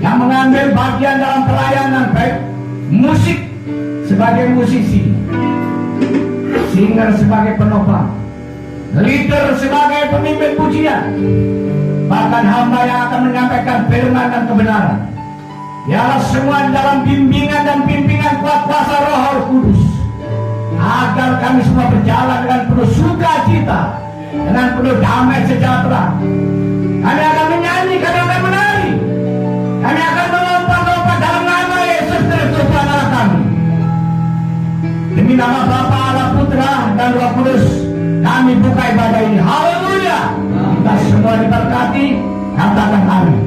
yang mengambil bagian dalam pelayanan, baik musik sebagai musisi, singer sebagai penopang, leader sebagai pemimpin pujian, bahkan hamba yang akan menyampaikan firman dan kebenaran. Biarlah semua dalam bimbingan dan pimpinan kuat kuasa Roh Kudus, agar kami semua berjalan dengan penuh sukacita, dengan penuh damai sejahtera. Kami akan menyanyi, kami akan menari, kami akan melompat-lompat dalam nama Yesus Kristus Tuhan Allah kami. Demi nama Bapa, Allah, Putra, dan Roh Kudus, kami buka ibadah ini. Haleluya. Kita semua diberkati. Katakan amin.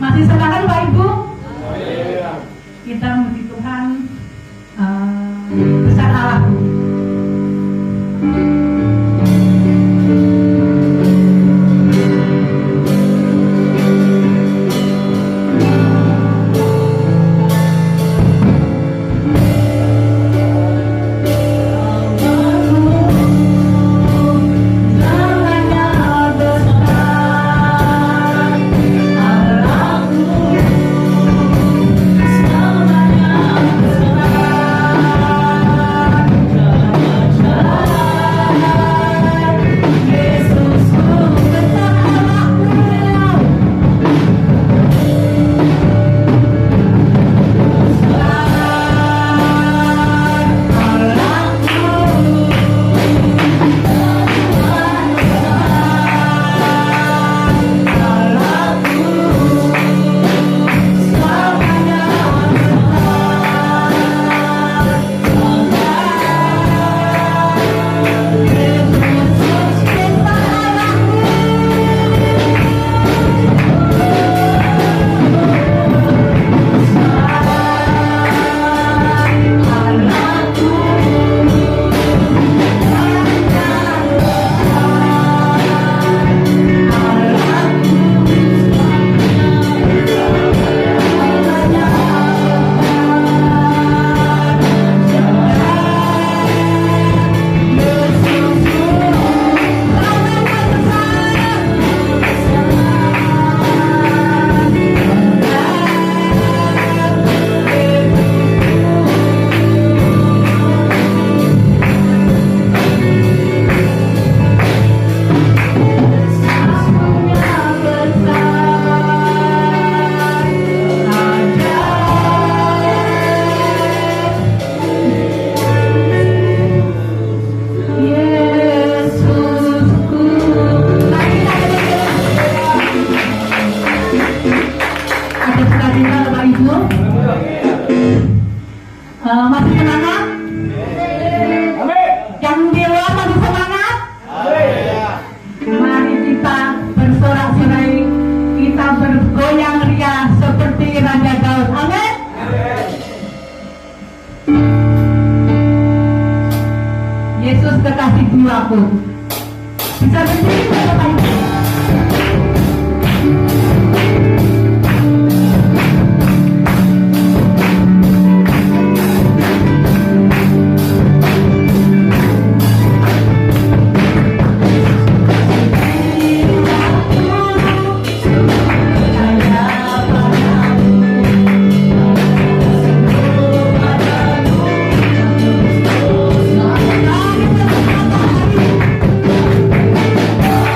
Masih silakan Pak Ibu. Kita memuji Tuhan besar Allah. Masih semangat? Yang di luar masih semangat? Mari kita bersorak-sorai, kita bergoyang riang seperti Raja Daud. Amin. Yesus kekasih jiwaku. Bisa berdiri Bapak Ibu. Hallelujah.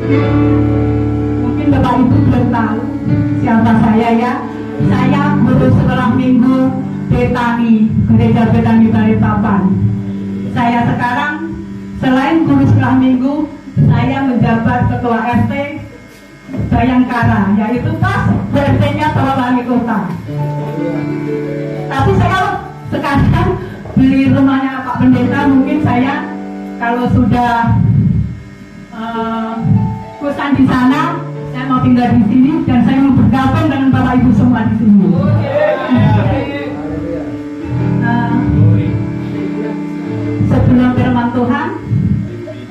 Mungkin Bapak Ibu belum tahu siapa saya ya. Saya guru sekolah minggu Betani, Gereja Betani Balikpapan. Saya sekarang selain guru sekolah minggu, saya menjabat ketua RT Bayangkara, yaitu pas RT-nya Bawah Wali Kota. Tapi saya sekarang beli rumahnya Pak Pendeta, mungkin saya kalau sudah kosan di sana, saya mau tinggal di sini dan saya mau bergabung dengan Bapak Ibu semua di sini. Sebelum firman Tuhan,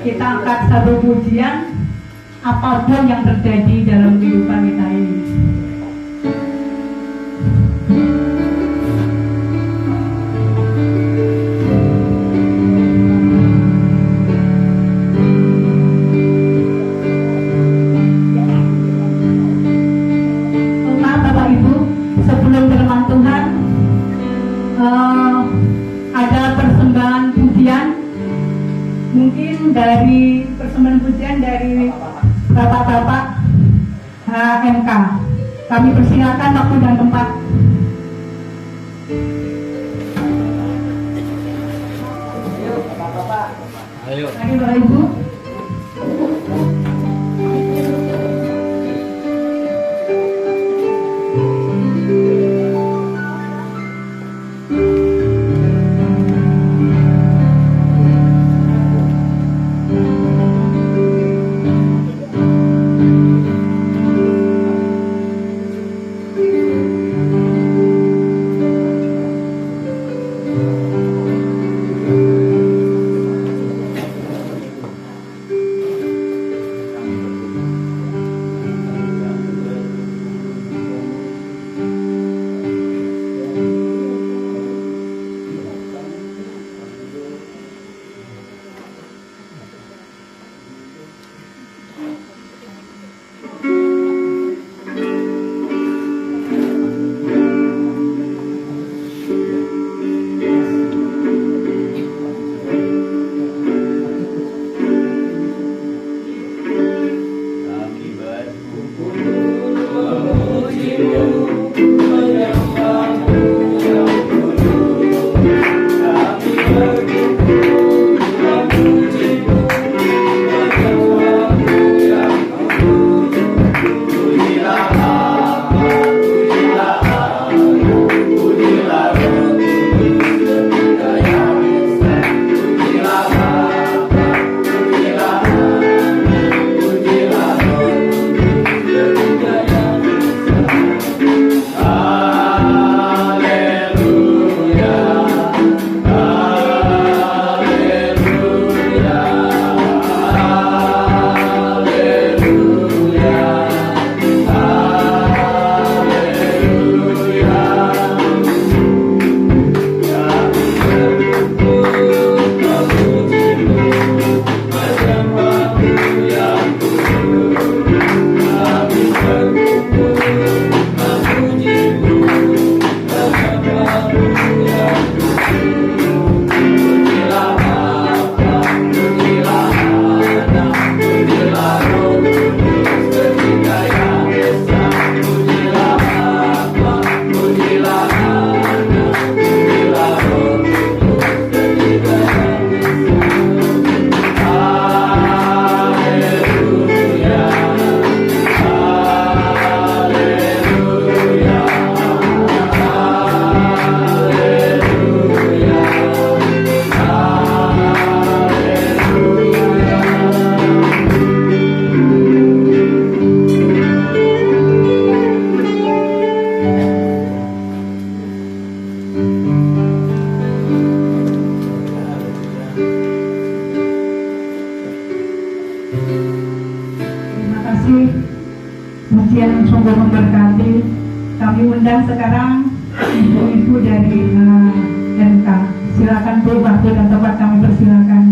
kita angkat satu pujian, apapun yang terjadi dalam kehidupan kita ini. Sebelum firman Tuhan, ada persembahan pujian, mungkin dari persembahan pujian dari bapak-bapak HMK. Kami persilakan waktu dan tempat. Ayo, Bapak Ibu. Pujian sungguh memberkati. Kami undang sekarang ibu-ibu dari MK. Silakan Bu, waktu dan tempat kami persilakan.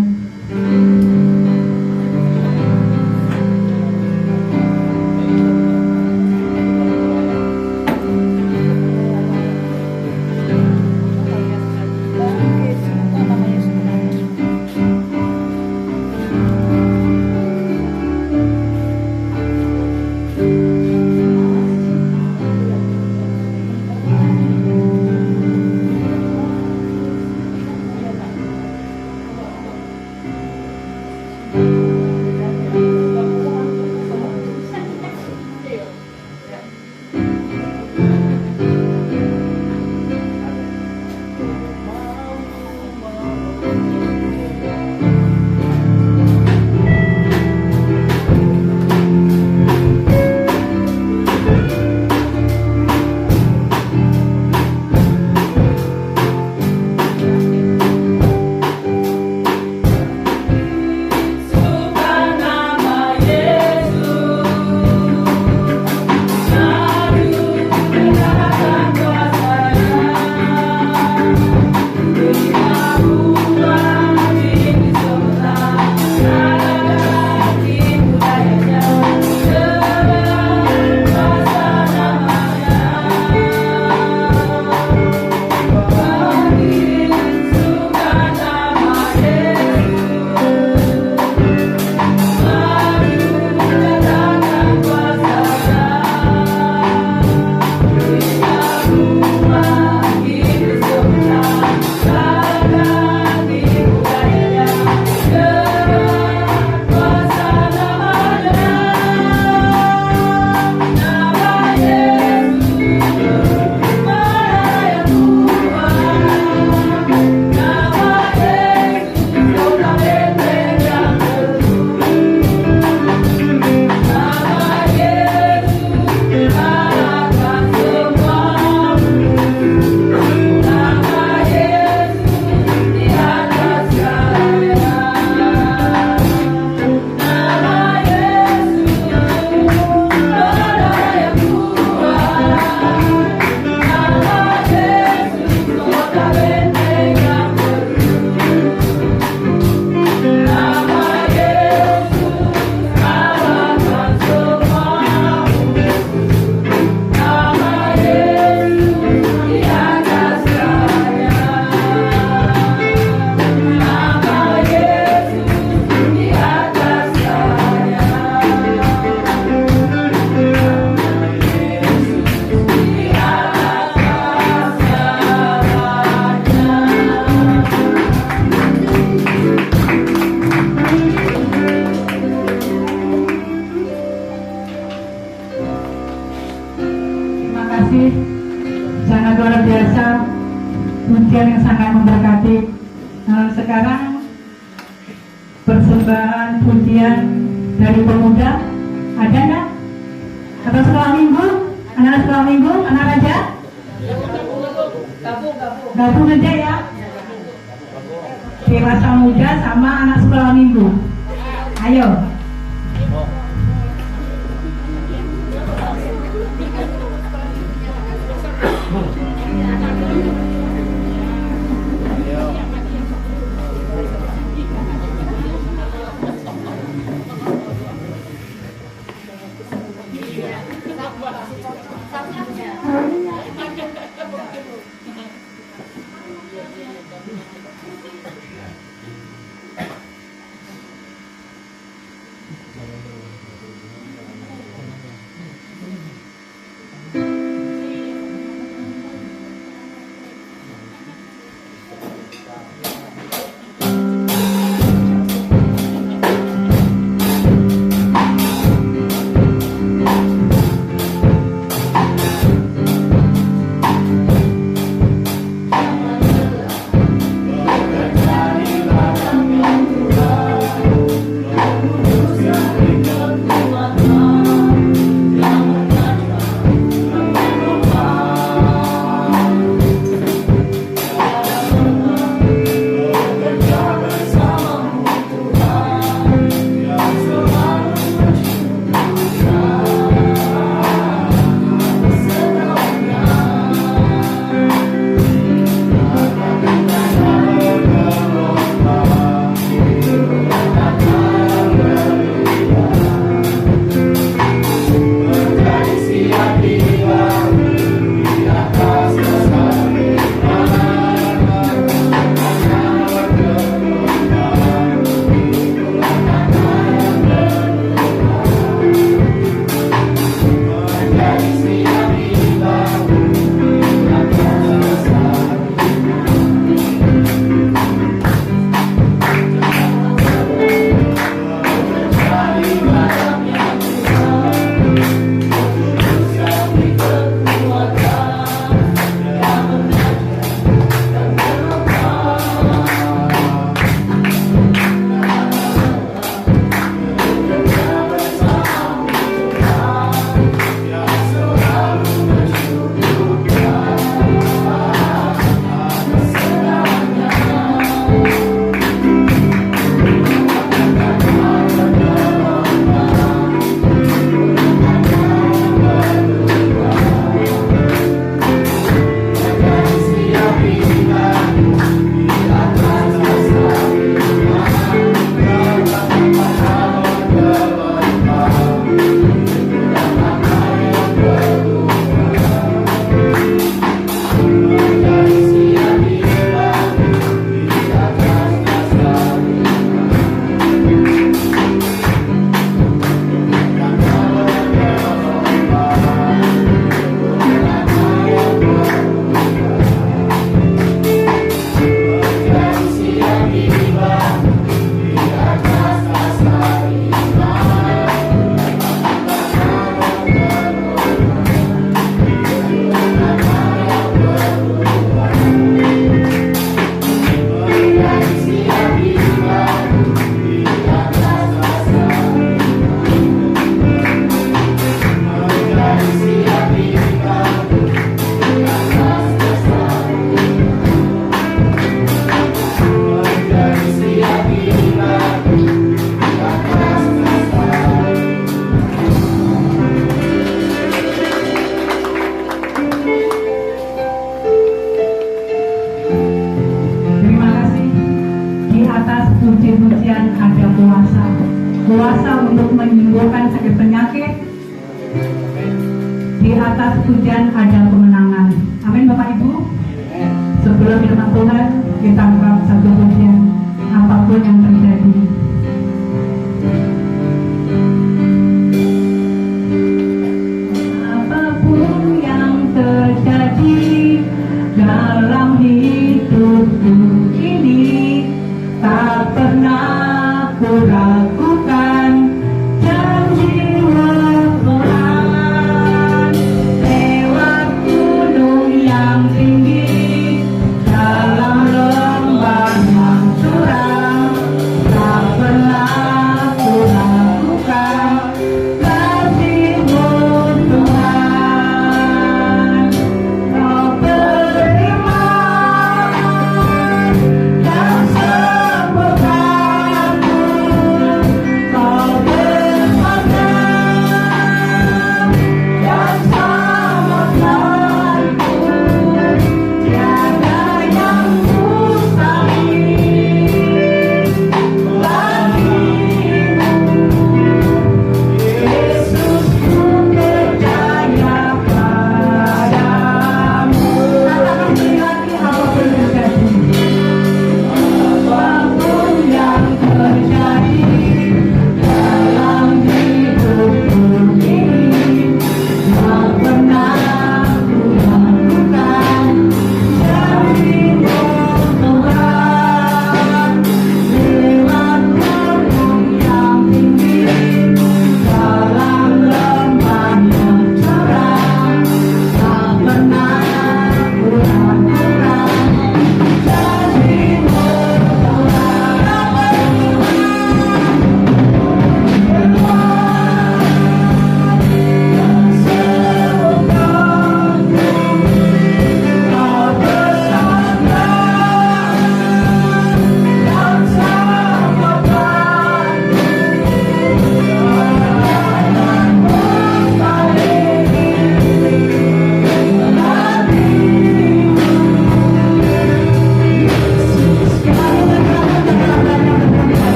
pujian yang sangat memberkati. Sekarang persembahan pujian dari pemuda ada nggak? Atau sekolah minggu? Anak sekolah minggu, anak aja? Gabung aja ya. Dewasa muda sama anak sekolah minggu. Ayo. kuasa untuk menyembuhkan sakit penyakit. Di atas hujan ada kemenangan. Amin Bapak Ibu. Sebelum firman Tuhan kita angkat satu pujian apapun yang terjadi. Apapun yang terjadi dalam hidupku ini, tak pernah ku ragukan janji Tuhan. Lewat gunung yang tinggi,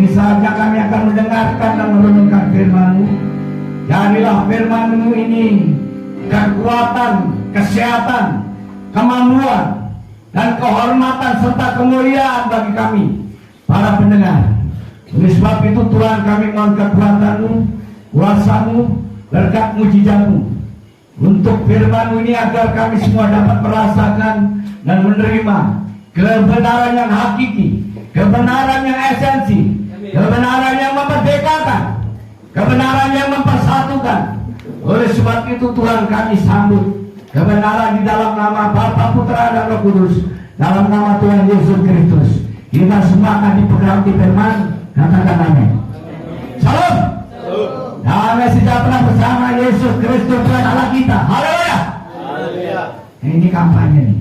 Kini saatnya kami akan mendengarkan dan merenungkan firman-Mu. Jadilah firman-Mu ini kekuatan, kesehatan, kemampuan, dan kehormatan serta kemuliaan bagi kami para pendengar. Oleh sebab itu Tuhan, kami mohon kekuatan-Mu, kuasa-Mu, berkat mujizat-Mu untuk firman-Mu ini, agar kami semua dapat merasakan dan menerima kebenaran yang hakiki, kebenaran yang esensi, kebenaran yang memerdekakan, kebenaran yang mempersatukan. Oleh sebab itu Tuhan, kami sambut kebenaran di dalam nama Bapa, Putra, dan Roh Kudus, dalam nama Tuhan Yesus Kristus. Kita semua akan dipegang di firman. Katakan amin. Salam. Damai sejahtera bersama Yesus Kristus Tuhan Allah kita. Haleluya. Ini kampanye nih.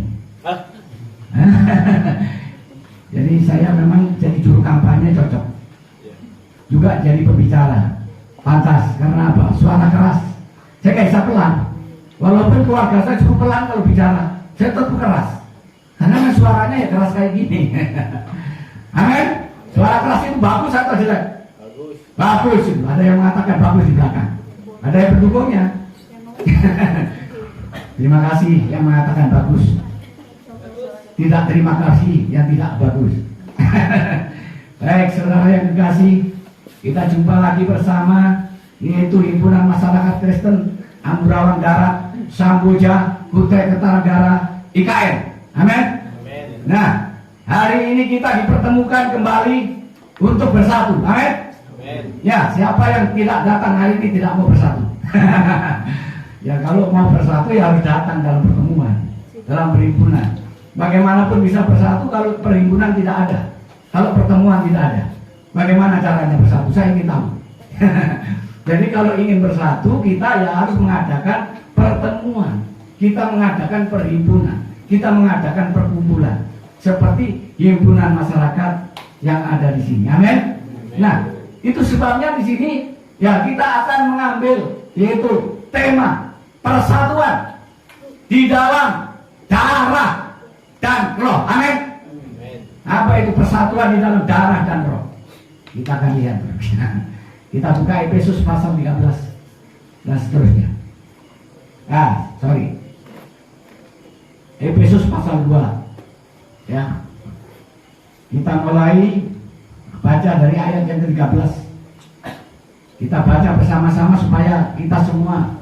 Jadi saya memang jadi juru kampanye cocok. Juga jadi pembicara pantas. Karena apa? Suara keras. Saya gak bisa pelan. Walaupun keluarga saya cukup pelan kalau bicara, saya tetap keras. Karena suaranya ya keras kayak gini. Amin. Suara keras itu bagus atau jelek? Bagus. Ada yang mengatakan bagus di belakang. Ada yang pendukungnya. Terima kasih yang mengatakan bagus. Tidak terima kasih yang tidak bagus. Baik, saudara yang kekasih, kita jumpa lagi bersama, yaitu Himpunan Masyarakat Kristen Ambarawa Darat, Samboja, Kutai Kartanegara, IKN. Amin. Nah, hari ini kita dipertemukan kembali untuk bersatu. Amin. Ya, siapa yang tidak datang hari ini tidak mau bersatu? Ya, kalau mau bersatu ya harus datang dalam pertemuan, dalam perhimpunan. Bagaimanapun bisa bersatu kalau perhimpunan tidak ada, kalau pertemuan tidak ada. Bagaimana caranya bersatu? Saya ingin tahu. Jadi kalau ingin bersatu, kita ya harus mengadakan pertemuan, kita mengadakan perhimpunan, kita mengadakan perkumpulan, seperti himpunan masyarakat yang ada di sini. Amin. Nah, itu sebabnya di sini ya kita akan mengambil yaitu tema persatuan di dalam darah dan roh. Amin. Apa itu persatuan di dalam darah dan roh? Kita akan lihat. Kita buka Efesus pasal 13 dan seterusnya. Efesus pasal 2. Ya. Kita mulai baca dari ayat yang ke-13. Kita baca bersama-sama supaya kita semua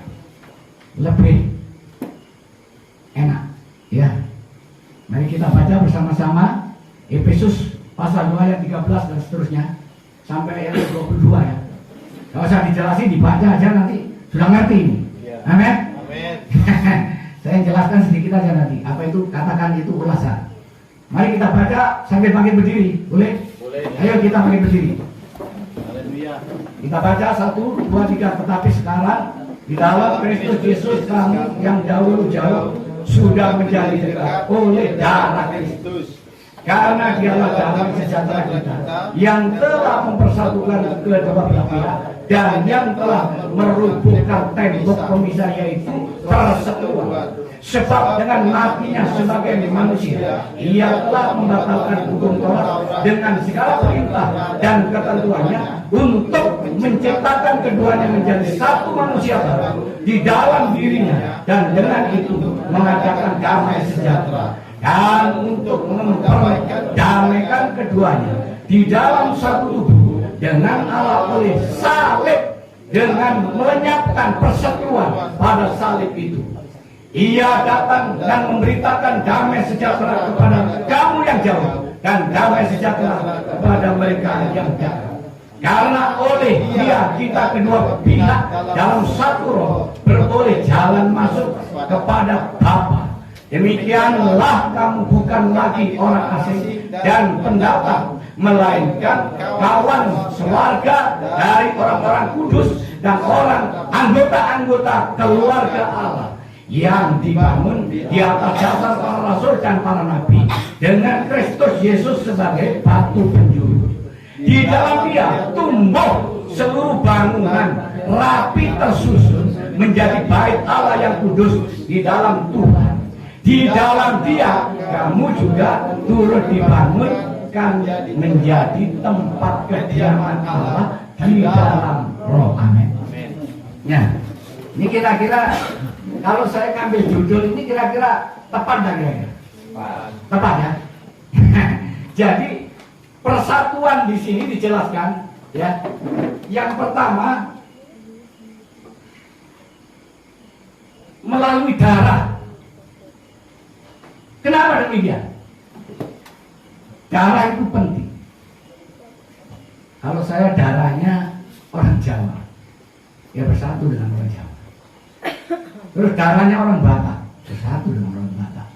lebih enak. Ya. Mari kita baca bersama-sama Efesus pasal 2 ayat 13 dan seterusnya sampai ayat 22 ya. Kalau usah dijelasin, dibaca aja nanti sudah ngerti ini. Amin. Saya jelaskan sedikit aja nanti. Apa itu? Katakan itu ulasan. Mari kita baca sambil bangkit berdiri. Boleh? Boleh. Ayo kita bangkit berdiri. Haleluya. Kita baca 1, 2, 3. Tetapi sekarang di dalam Kristus Yesus kamu yang jauh-jauh sudah menjadi dekat oleh darah Kristus. Karena dialah damai sejahtera kita yang telah mempersatukan kedua belah pihak dan yang telah merubuhkan tembok pemisah, yaitu persekutuan. Sebab dengan matinya sebagai manusia, ia telah membatalkan hukum Taurat dengan segala perintah dan ketentuannya untuk menciptakan keduanya menjadi satu manusia baru di dalam dirinya, dan dengan itu mengadakan damai sejahtera, dan untuk memperdamaikan keduanya di dalam satu tubuh dengan Allah oleh salib, dengan melenyapkan perseteruan pada salib itu. Ia datang dan memberitakan damai sejahtera kepada kamu yang jauh dan damai sejahtera kepada mereka yang dekat. Karena oleh Dia kita kedua pihak dalam satu roh beroleh jalan masuk kepada Bapa. Demikianlah kamu bukan lagi orang asing dan pendatang, melainkan kawan sewarga dari orang-orang kudus dan orang anggota-anggota keluarga Allah yang dibangun di atas dasar para rasul dan para nabi, dengan Kristus Yesus sebagai batu penjuru. Di dalam Dia tumbuh seluruh bangunan rapi tersusun menjadi bait Allah yang kudus di dalam Tuhan. Di dalam Dia kamu juga turut dibangun dikuduskan menjadi tempat kediaman Allah di dalam roh. Amin. Ya, ini kira-kira kalau saya ngambil judul ini kira-kira tepat nggak kira-kira? Tepat ya. Jadi persatuan di sini dijelaskan ya. Yang pertama melalui darah. Kenapa demikian? Darah itu penting. Kalau saya darahnya orang Jawa, ya bersatu dengan orang Jawa. Terus darahnya orang Batak, bersatu dengan orang Batak.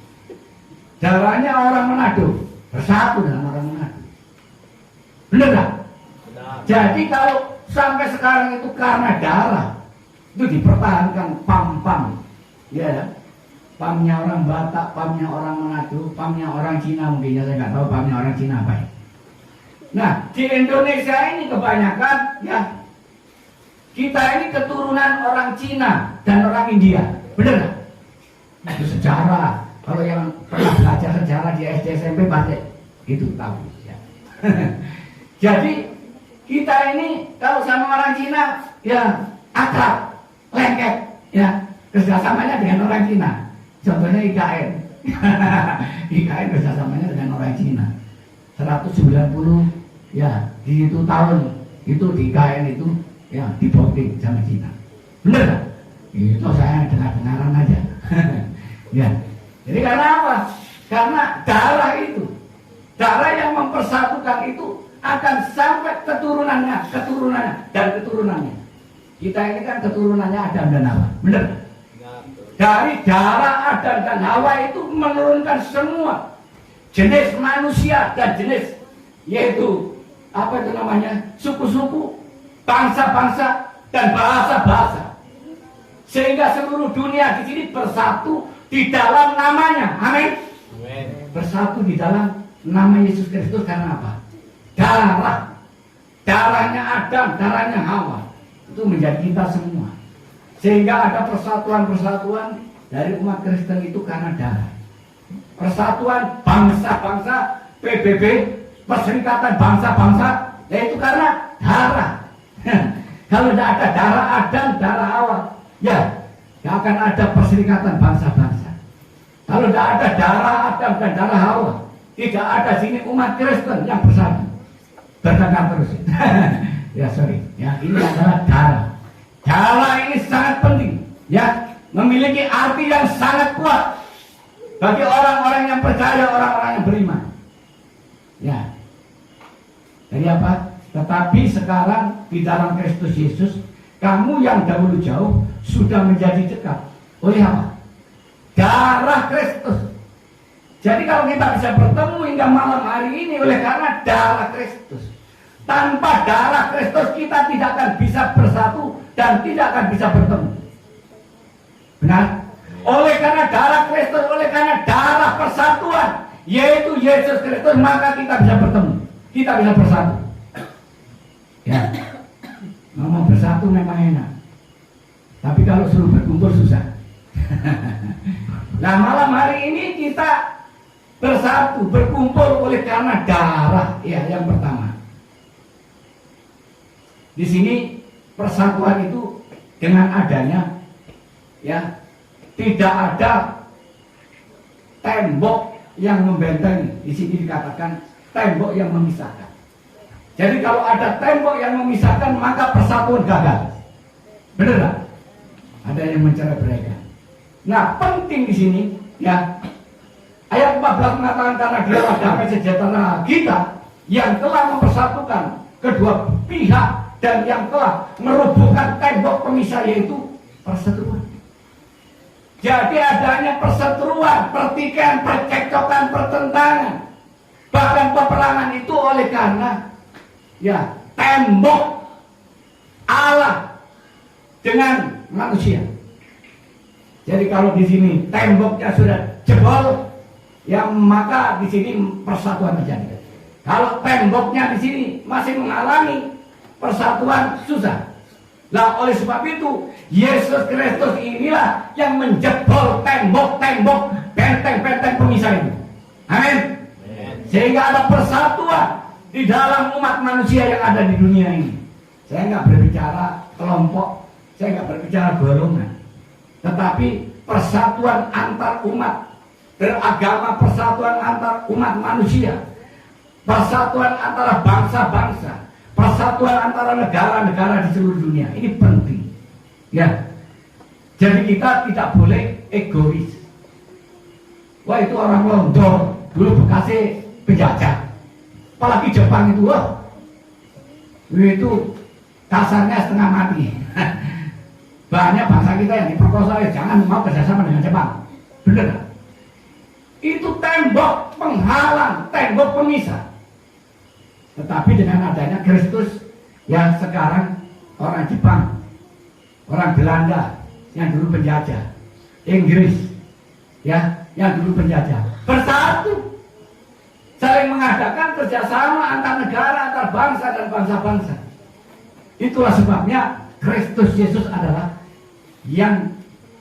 Darahnya orang Manado, bersatu dengan orang Manado. Benar gak? Jadi kalau sampai sekarang itu karena darah, itu dipertahankan pam-pam. Ya, pamnya orang Batak, pamnya orang Manado, pamnya orang Cina mungkin ya, saya nggak tahu pamnya orang Cina apa ya. Nah, di Indonesia ini kebanyakan ya kita ini keturunan orang Cina dan orang India, benar nggak? Itu sejarah. Kalau yang pernah belajar sejarah di SD SMP pasti itu tahu. Ya. Jadi kita ini kalau sama orang Cina ya akrab, lengket, ya kerjasamanya dengan orang Cina. Contohnya IKN. IKN kerjasamanya dengan orang Cina. 190 ya di itu tahun itu di IKN itu ya dibooking sama Cina. Bener gak? Itu saya dengar-dengaran aja. Ya. Jadi karena apa? Karena darah itu, darah yang mempersatukan itu akan sampai keturunannya dan keturunannya. Kita ini kan keturunannya Adam dan Hawa, bener? Dari darah Adam dan Hawa itu menurunkan semua jenis manusia dan jenis, yaitu apa itu namanya, suku-suku, bangsa-bangsa dan bahasa-bahasa, sehingga seluruh dunia di sini bersatu di dalam namanya. Amin. Bersatu di dalam nama Yesus Kristus karena apa? Darahnya Adam, darahnya Hawa itu menjadi kita semua. Sehingga ada persatuan-persatuan dari umat Kristen itu karena darah. Persatuan bangsa-bangsa, PBB, Perserikatan Bangsa-Bangsa, yaitu karena darah. Kalau tidak ada darah Adam, darah Hawa, ya tidak akan ada Perserikatan Bangsa-Bangsa. Kalau tidak ada darah Adam dan darah Hawa, tidak ada sini umat Kristen yang bersatu. Bertengkar terus. Ya sorry, ya ini adalah darah. Darah ini sangat penting, ya memiliki arti yang sangat kuat bagi orang-orang yang percaya, orang-orang yang beriman. Ya. Jadi apa? Tetapi sekarang di dalam Kristus Yesus, kamu yang dahulu jauh sudah menjadi dekat. Oleh apa? Darah Kristus. Jadi kalau kita bisa bertemu hingga malam hari ini oleh karena darah Kristus. Tanpa darah Kristus kita tidak akan bisa bersatu dan tidak akan bisa bertemu. Benar? Oleh karena darah Kristus, oleh karena darah persatuan, yaitu Yesus Kristus, maka kita bisa bertemu. Kita bisa bersatu. Ya. Ngomong bersatu memang enak. Tapi kalau suruh berkumpul susah. Nah malam hari ini kita bersatu, berkumpul oleh karena darah. Ya, yang pertama. Di sini persatuan itu dengan adanya ya tidak ada tembok yang membentengi. Di sini dikatakan tembok yang memisahkan. Jadi kalau ada tembok yang memisahkan maka persatuan gagal. Benar tak? Ada yang mencerai-beraikan. Nah penting di sini ya ayat 14 mengatakan karena dialah damai sejahtera kita yang telah mempersatukan kedua pihak dan yang telah merubuhkan tembok pemisah, yaitu perseteruan. Jadi adanya perseteruan, pertikaian, percekcokan, pertentangan, bahkan peperangan itu oleh karena ya tembok Allah dengan manusia. Jadi kalau di sini temboknya sudah jebol, ya maka di sini persatuan terjadi. Kalau temboknya di sini masih mengalami persatuan, susah. Nah oleh sebab itu Yesus Kristus inilah yang menjebol tembok-tembok, benteng-benteng pemisah itu. Amin. Sehingga ada persatuan di dalam umat manusia yang ada di dunia ini. Saya nggak berbicara kelompok, saya nggak berbicara golongan, tetapi persatuan antar umat beragama, persatuan antar umat manusia, persatuan antara bangsa-bangsa, persatuan antara negara-negara di seluruh dunia. Ini penting, ya. Jadi kita tidak boleh egois. Wah, itu orang Londo dulu bekasnya penjajah, apalagi Jepang itu, wah, itu kasarnya setengah mati. Banyak bangsa kita yang diperkosa, jangan mau kerjasama dengan Jepang, bener? Itu tembok penghalang, tembok pemisah. Tetapi dengan adanya Kristus yang sekarang orang Jepang, orang Belanda yang dulu penjajah, Inggris, ya, yang dulu penjajah, bersatu, saling mengadakan kerjasama antar negara, antar bangsa dan bangsa-bangsa. Itulah sebabnya Kristus Yesus adalah yang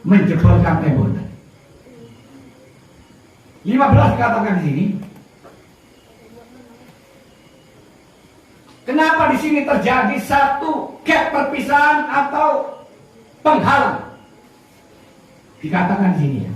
menjebolkan tembok. 15 dikatakan di sini. Kenapa di sini terjadi satu gap perpisahan atau penghalang? Dikatakan di sini ya.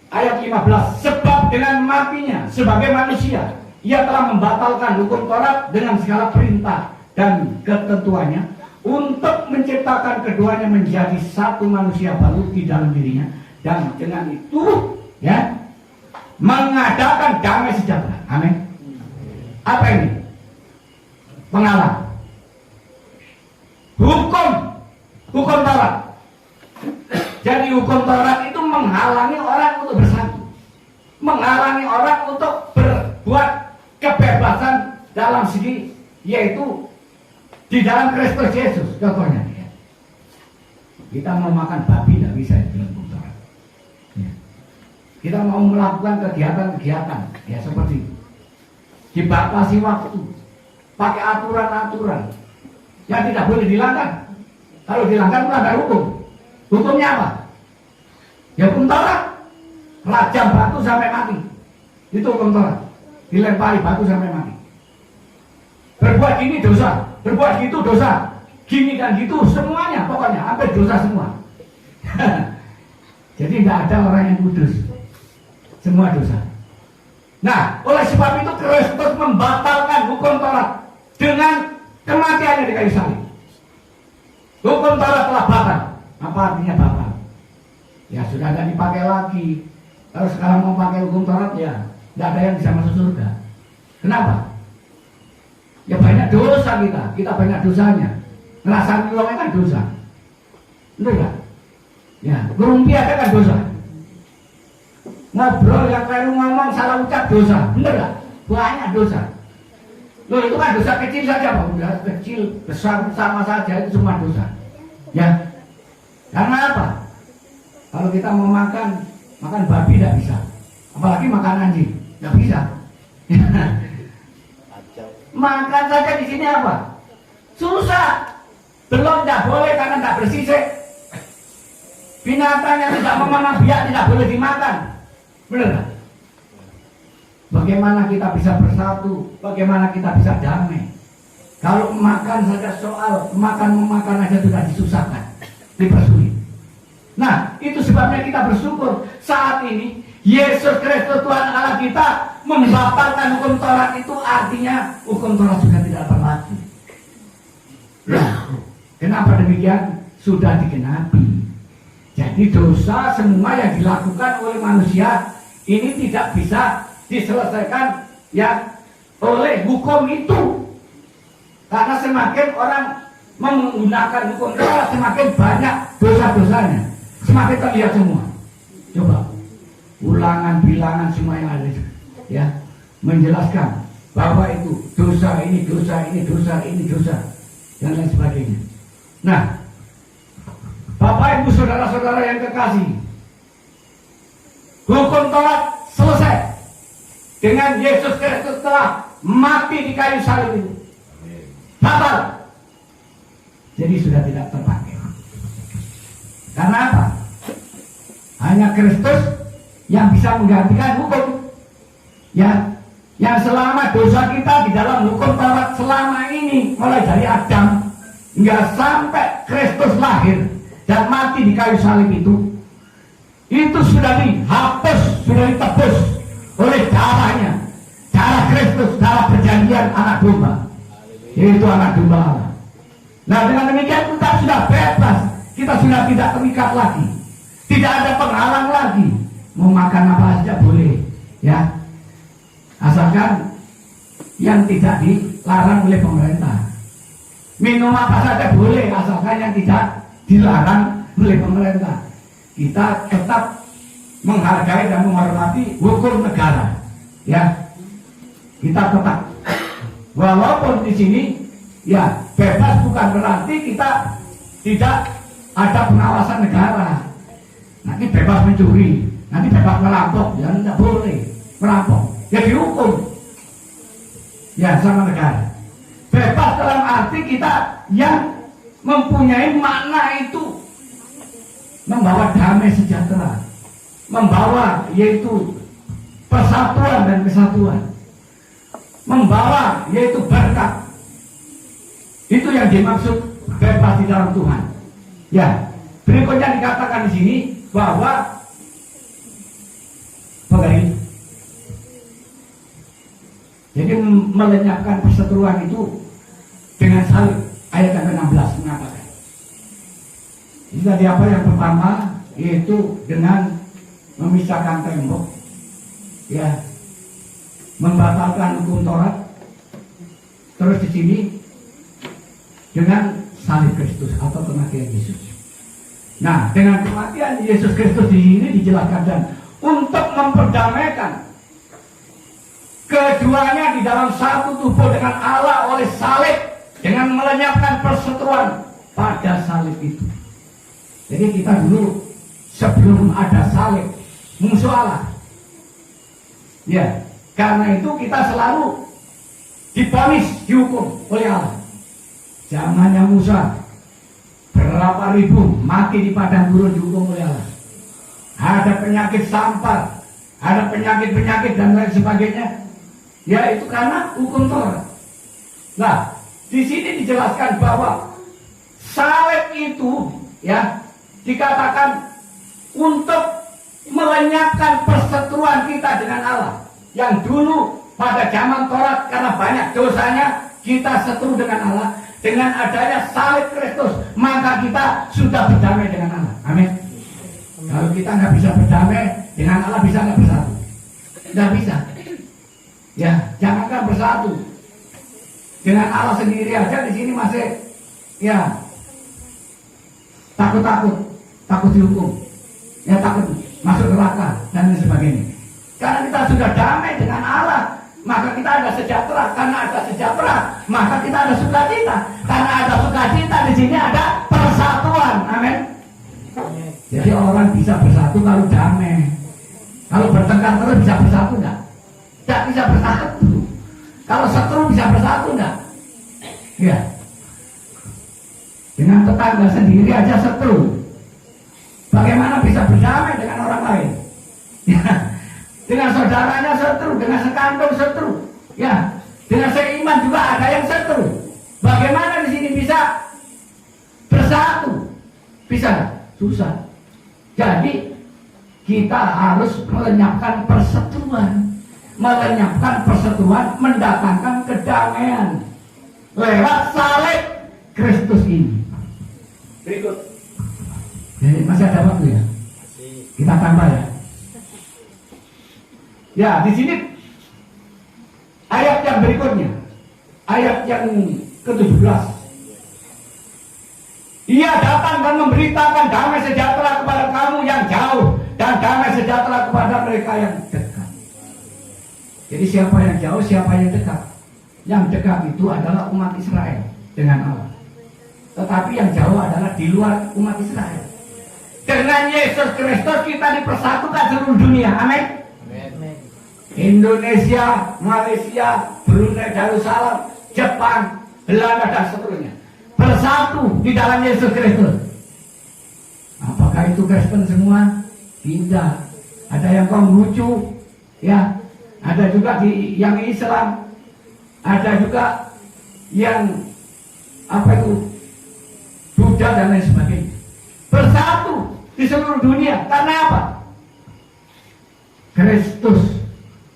Ayat 15, sebab dengan matinya sebagai manusia ia telah membatalkan hukum Taurat dengan segala perintah dan ketentuannya untuk menciptakan keduanya menjadi satu manusia baru di dalam dirinya, dan dengan itu ya mengadakan damai sejahtera. Amin. Apa ini? Penghalang. Hukum Taurat. Jadi hukum Taurat itu menghalangi orang untuk bersatu, menghalangi orang untuk berbuat kebebasan dalam segi, yaitu di dalam Kristus Yesus. Contohnya ya. Kita mau makan babi tidak bisa di dalam hukum Taurat ya. Kita mau melakukan kegiatan-kegiatan ya seperti itu, dibatasi waktu, pakai aturan-aturan yang tidak boleh dilanggar. Kalau dilanggar melanggar hukum. Hukumnya apa? Ya hukum Taurat, rajam batu sampai mati. Itu hukum Taurat, dilempari batu sampai mati. Berbuat ini dosa, berbuat gitu dosa, gini dan gitu, semuanya pokoknya hampir dosa semua. Jadi tidak ada orang yang kudus, semua dosa. Nah, oleh sebab itu Kristus membatalkan hukum Taurat dengan kematiannya di kayu salib. Hukum Taurat telah batal. Apa artinya batal? Ya sudah tidak dipakai lagi. Kalau sekarang mau pakai hukum Taurat ya tidak ada yang bisa masuk surga. Kenapa? Ya banyak dosa kita banyak dosanya. Ngerasa ngilangnya kan dosa, betul ya? Ya, ngerumpi aja kan dosa. Ngobrol yang keliru, ngomong salah ucap dosa, bener gak? Banyak dosa. Loh itu kan dosa kecil saja Pak, udah kecil, besar sama saja, itu semua dosa. Ya, karena apa? Kalau kita mau makan babi tidak bisa, apalagi makan anjing, tidak bisa. Makan saja di sini apa? Susah. Belum tidak boleh karena tidak bersisik. Binatang yang tidak memanah biak tidak boleh dimakan. Benar gak? Bagaimana kita bisa bersatu? Bagaimana kita bisa damai? Kalau makan saja soal memakan aja sudah disusahkan, dipersulit. Nah, itu sebabnya kita bersyukur saat ini Yesus Kristus Tuhan Allah kita membatalkan hukum Taurat. Itu artinya hukum Taurat sudah tidak berlaku. Nah, kenapa demikian? Sudah digenapi. Jadi dosa semua yang dilakukan oleh manusia ini tidak bisa diselesaikan ya oleh hukum itu. Karena semakin orang menggunakan hukum Taurat, semakin banyak dosa-dosanya, semakin terlihat semua. Coba ulangan bilangan semua yang ada ya menjelaskan bahwa itu dosa ini dosa ini dosa ini dosa dan lain sebagainya. Nah, Bapak Ibu saudara-saudara yang kekasih, hukum Taurat selesai dengan Yesus Kristus telah mati di kayu salib itu. Batal. Jadi sudah tidak terpakai. Karena apa? Hanya Kristus yang bisa menggantikan hukum. Ya, yang selama dosa kita di dalam hukum Taurat selama ini, mulai dari Adam hingga sampai Kristus lahir dan mati di kayu salib itu sudah dihapus, sudah ditebus oleh darahnya, darah Kristus, darah perjanjian anak domba, yaitu anak domba Allah. Nah, dengan demikian kita sudah bebas, kita sudah tidak terikat lagi, tidak ada penghalang lagi. Mau makan apa saja boleh, ya, asalkan yang tidak dilarang oleh pemerintah. Minum apa saja boleh, asalkan yang tidak dilarang oleh pemerintah. Kita tetap menghargai dan menghormati hukum negara, ya. Kita tetap, walaupun di sini, ya, bebas bukan berarti kita tidak ada pengawasan negara. Nanti bebas mencuri, nanti bebas merampok, ya tidak boleh merampok, ya dihukum, ya, sama negara. Bebas dalam arti kita yang mempunyai makna itu membawa damai sejahtera, membawa yaitu persatuan dan kesatuan, membawa yaitu berkat. Itu yang dimaksud bebas di dalam Tuhan. Ya, berikutnya dikatakan di sini bahwa jadi melenyapkan perseteruan itu dengan salib. Ayat yang ke-16 mengatakan. Ini tadi apa yang pertama, yaitu dengan memisahkan tembok, ya, membatalkan hukum Taurat. Terus di sini dengan salib Kristus atau kematian Yesus. Nah, dengan kematian Yesus Kristus di sini dijelaskan dan untuk memperdamaikan keduanya di dalam satu tubuh dengan Allah oleh salib, dengan melenyapkan perseteruan pada salib itu. Jadi kita dulu sebelum ada salib musuh Allah. Ya, karena itu kita selalu divonis, dihukum oleh Allah. Zamannya Musa, berapa ribu mati di padang gurun dihukum oleh Allah. Ada penyakit sampar, ada penyakit-penyakit dan lain sebagainya. Ya, itu karena hukum Taurat. Nah, di sini dijelaskan bahwa salib itu, ya, dikatakan untuk melenyapkan perseteruan kita dengan Allah. Yang dulu pada zaman Taurat karena banyak dosanya kita seteru dengan Allah. Dengan adanya salib Kristus, maka kita sudah berdamai dengan Allah. Amin. Kalau kita nggak bisa berdamai dengan Allah, bisa nggak bersatu? Nggak bisa. Ya, jangankan bersatu dengan Allah sendiri aja di sini masih, ya, takut dihukum, ya, takut masuk neraka dan lain sebagainya. Karena kita sudah damai dengan Allah, maka kita ada sejahtera. Karena ada sejahtera, maka kita ada sukacita. Karena ada sukacita, di sini ada persatuan. Amin. Jadi orang bisa bersatu kalau damai. Kalau bertengkar terus bisa bersatu enggak? Tidak bisa bersatu. Kalau seteru bisa bersatu enggak? Ya. Dengan tetangga sendiri aja seteru, bagaimana bisa berdamai dengan orang lain? Ya. Dengan saudaranya seteru, dengan sekandung seteru, ya, dengan seiman juga ada yang seteru. Bagaimana di sini bisa bersatu? Bisa? Susah. Jadi kita harus melenyapkan perseteruan. Melenyapkan perseteruan, mendatangkan kedamaian lewat salib Kristus ini. Berikut. Jadi masih ada waktu ya? Kita tambah ya. Ya, di sini ayat yang berikutnya, ayat yang ke-17. Ia datang dan memberitakan damai sejahtera kepada kamu yang jauh dan damai sejahtera kepada mereka yang dekat. Jadi siapa yang jauh, siapa yang dekat? Yang dekat itu adalah umat Israel dengan Allah. Tetapi yang jauh adalah di luar umat Israel. Dengan Yesus Kristus kita dipersatukan seluruh dunia. Amin. Indonesia, Malaysia, Brunei Darussalam, Jepang, Belanda dan seterusnya bersatu di dalam Yesus Kristus. Apakah itu Kristen semua? Tidak. ada yang Konghucu, ya, ada juga yang Islam, ada juga yang apa itu Buddha dan lain sebagainya. Bersatu di seluruh dunia karena apa? Kristus